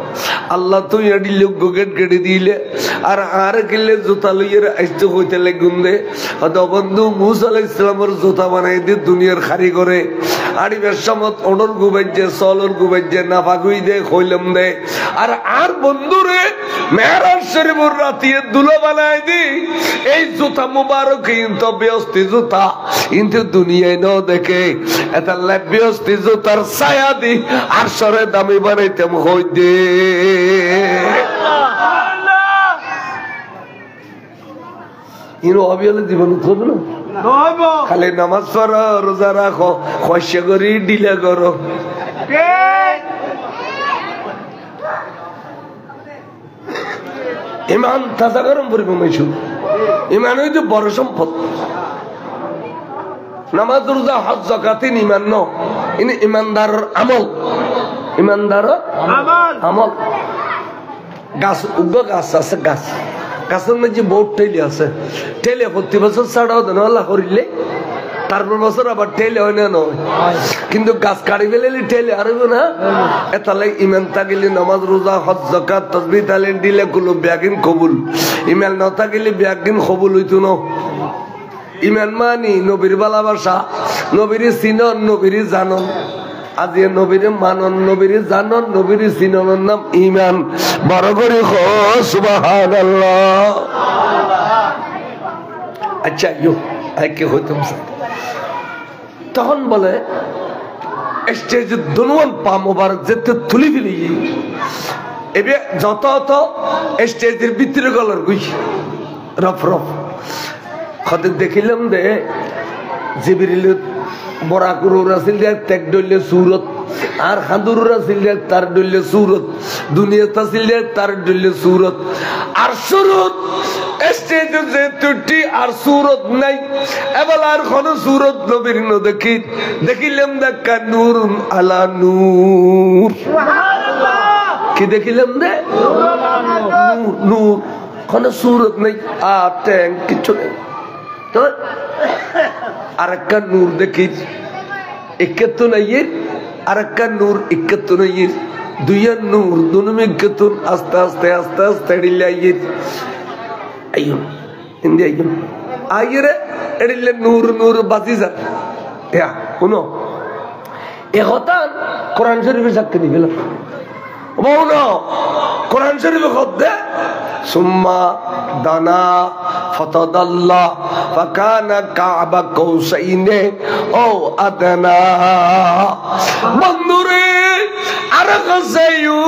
अल्लाह तो यडी लोग गड़गड़ी दिले আর আর গিলে জুতা লইয়ে আইতে হইতে লাগুন্দে আদা বন্ধু মুসা আলাইহিস সালামের জুতা বানাই দে দুনিয়ার খারি করে আড়ি বেশমত ওডর গুবাইজে সলর গুবাইজে নাফাগুই দে কইলাম দে আর বন্ধু রে মেরাজ শরীফের রাতে দুলা বানাই দি এই জুতা মুবারক কিন্তু বেস্তি জুতা কিন্তু দুনিয়ায় ন দেখে এটা বেস্তি জুতার ছায়া দি আর সরে দামি বানাইতাম হই দে জীবন উঠবে না খালি নামাজ পড়ো রোজা রাখো খসে করি ডিলে করো ইমান তাজা গরম পরিবে মাইছু ইমান হইতে বড় সম্পদ নামাজ রোজা হজ যাকাতে ইমান ন ইনি ইমানদারের আমল ইমানদারের আমল গাছ উগ্র গাছ আছে গাছ গাছের মধ্যে বহুত ঠেলে আছে ঠেলে প্রতি বছর ছাড়াও দেন আল্লাহ করিলে তারপর বছর আবার ঠেলে হয় না নয় কিন্তু গাছ কাটি ফেলে ঠেলে আরব না এতালে ইমান থাকিলে নামাজ রোজা হজ যাকাত তাসবিহ তাহলিল দিলে গুলো ব্যাগিন কবুল ইমান না থাকিলে ব্যাগিন কবুল হইতো না ইমান মানি নবীর ভালোবাসা নবীর চিনন নবীর জানন আজি নবীর মানন নবীর জানন নবীর চিননের নাম ইমান বড় করে সুবহানাল্লাহ আচ্ছা কে হইতাম তখন বলে স্টেজে দুনুয়ান পা মোবারক যেতে তুলি ফেলি এবে যত স্টেজের ভিতরে গলার গুই রফ রফ হতে দেখিলাম দে জিবরিল বরাকুর আছিল ত্যাগ ডলে সুরত আর হাঁদুর আছিল তার ডলে সুরত দুনিয়াতে আছিল তার ডলে সুরত আর সুরত স্টেজে যে তুটি আর সুরত নাই এবার আর কোন সুরত নবীর ন দেখিলাম দেখা নূর আলা নূর কি দেখিলাম রে নূর কোন সুরত নেই আর ট্যাং কিছু নেই তো আরেকটা নূর দেখি ইক্কাতুন আইয়ের আরেকটা নূর ইক্কাতুন আইয়ের দুইয়া নূর দুনুম ইক্কাতুন আস্তে আস্তে আস্তে আস্তে এডিলে আইয়ের আইয়ুন হিন্দি আইয়ুন আইয়েরে এডিলে নূর নূর বাজি যা ইয়া শুনো এ কথা কোরআন শরীফে সাক্ষী দিবেন বউনো কোরআন শরীফে কদ্দে সুম্মা দানা ফাতাদাল্লা ফাকানা কাবা কৌসাইনে ও আদনা বন্ধুরে আরেগাসাইয়ু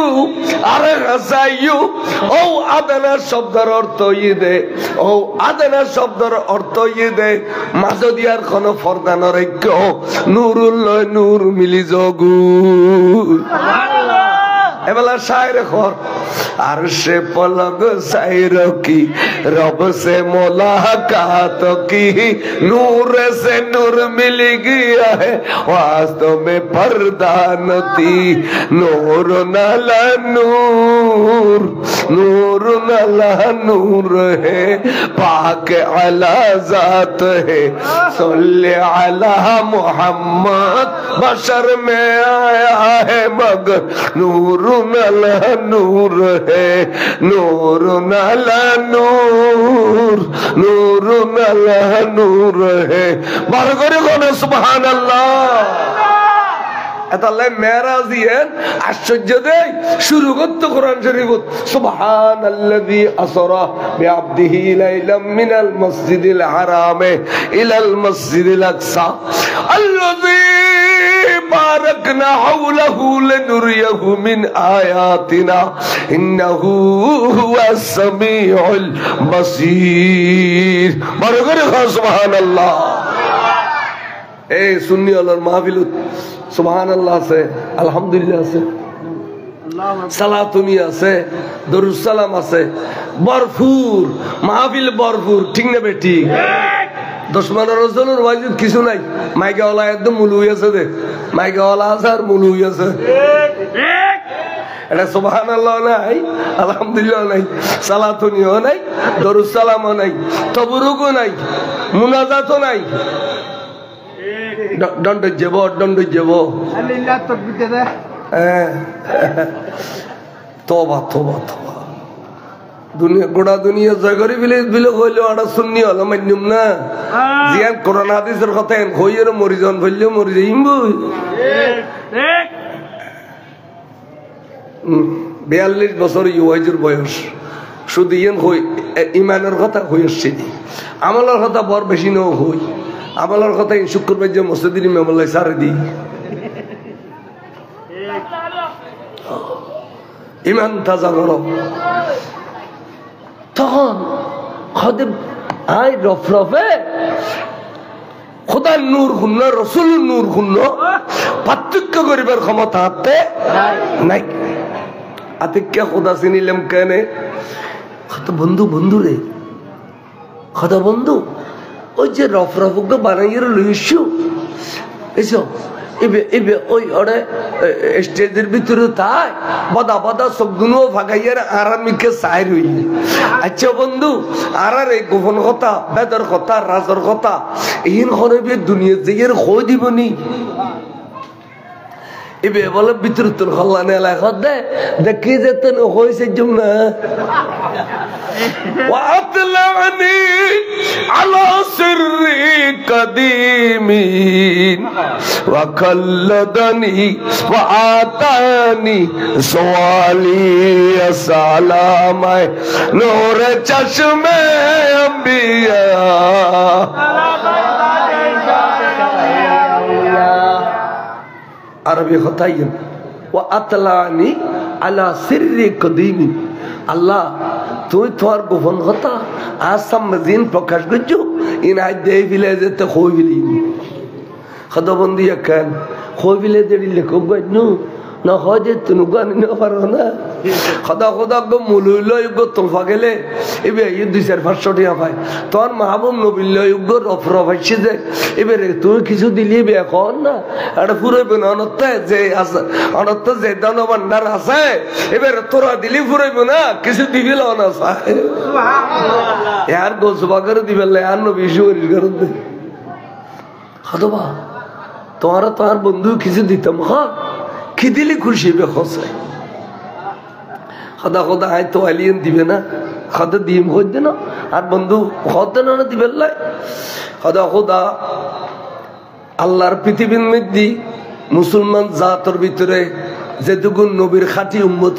ও আদনা শব্দের অর্থ ইদে ও আদনা শব্দের অর্থ ইদে মাজদিয়ার কোন ফরদা নরৈক্য নূরুল নূর মিলি জগু এবেলা শায়রে খর আর সে পলক সাইর কি রব से मुलाकात की नूर से नूर मिल गया है वास्तव में पर्दा नती नूर नला नूर नूर नला नूर है पाक अला जात है सल्ले अला मोहम्मद बशर में आया है मगर नूर नला नूर है नूर नला नूर नूर नला नूर है बार करे कोने सुभान अल्लाह এতাল্লাহ মেরাজ দিয়েন আশ্চর্য দেয় শুরু করতে কোরআন শরীফ সুবহানাল্লাযী আসরা বিআবদিহি লাইলাম মিনাল মসজিদিল হারামে ইলাল মসজিদিল আকসা আল্লাযী বারাকনা হাওলাহু লিনুরিয়াহু মিন আয়াতিনা ইন্নাহু হুয়াস সামিউল বাসীর বড় করে সুবহানাল্লাহ এই সুন্নি আল্লাহর মাহফিলত সুবহানাল্লাহ আছে আলহামদুলিল্লাহ আছে সালাতুনি আছে দরুদ সালাম আছে ভরপুর মাহফিল ভরপুর ঠিক না বেটি দুশমন রাসূলের ওয়াজিদ কিছু নাই মাইকাওয়ালা একদম মুলু হইছে দে মাইকাওয়ালা আছে আর মুলু হইছে ঠিক এটা সুবহানাল্লাহ নাই আলহামদুলিল্লাহ নাই সালাতুনিও নাই দরুদ সালামও নাই তবরুকও নাই মুনাজাতও নাই দণ্ড যাব আল্লাহ তাকবীর দে তওবা তওবা তওবা দুনিয়া গোটা দুনিয়া জয়গরি বিলে কইলো আড়া সুন্নি হলো মান্যম না জিয়ান কোরআন হাদিসের কথা কইয়ের মরিজন বললেও মরি যাইব ঠিক 42 বছর ইউয়াইজুর বয়স শুধু ইয়ান কই ঈমানের কথা কই আসছে আমলের কথা বড় বেশি নও কই আমলের কথা শুক্রবার যে মসজিদের ইমামুল্লাহ সারে দি ইমান তাজা করো তখন খদেব আই রফরফে খোদার নূর খুন্ন রসুল নূর খুন্ন পার্থক্য করিবার ক্ষমতা হাতে নাই আতে কে খোদা চিনিলাম কেনে খত বন্ধু বন্ধু রে খোদা বন্ধু ওই যে রফরফকে বানাইয়ের লইছো এসো এবে ওই ওরে স্টেজের ভিতরে তাই বদা বদা সবগুলো ফাঁকাইয়ার আরামিকে সাইর হই আচ্ছা বন্ধু আর এই গোপন কথা বেদর কথা রাজর কথা এইন হরবে দুনিয়া যেয়ের খোঁজ দিবনি এবে বলে ভিতরে তোর হল্লানে এলাকা দে দেখি যেতেন হয়েছে জম না وأطلعني على سر قديم وقلدني وآتاني سوالي سلام نور چشم انبیاء عربی خطائیم وأطلعني على سر قديم আল্লাহ তুই তোর গোপন কথা আসাম মদিন প্রকাশ করছো ইন আজ দেই ফিলে যেতে কই ফিলি খদবন্দি কেন কবিলে দেরি লেখক গাইনু না হয় যে তুমি গানি না পারো না খদা খদা গো মুলুইল গো তোফা গেলে এবে এই 2-500 টাকা পায় তোর মাহবুব নবিল গো রফর ভাইছে যে এবারে তুই কিছু দিলি বে এখন না এটা পুরো অনত্ত যে আছে অনত্ত যে দান ভান্ডার আছে এবারে তোরা দিলি পুরো না কিছু দিবিল না সুবহানাল্লাহ यार গোসবা করে দিবেলে আর নবী শুরু করে দে খদবা তোমার বন্ধু কিছু দিতাম হ্যাঁ কি দিলি খুশি বে খসে খদা খদা আয় তো আলিয়েন দিবে না খদা দিম হই দেন আর বন্ধু খদা না দিবে লাই খদা খদা আল্লাহর পৃথিবীর মধ্যে মুসলমান জাতের ভিতরে যেটুকু নবীর খাঁটি উম্মত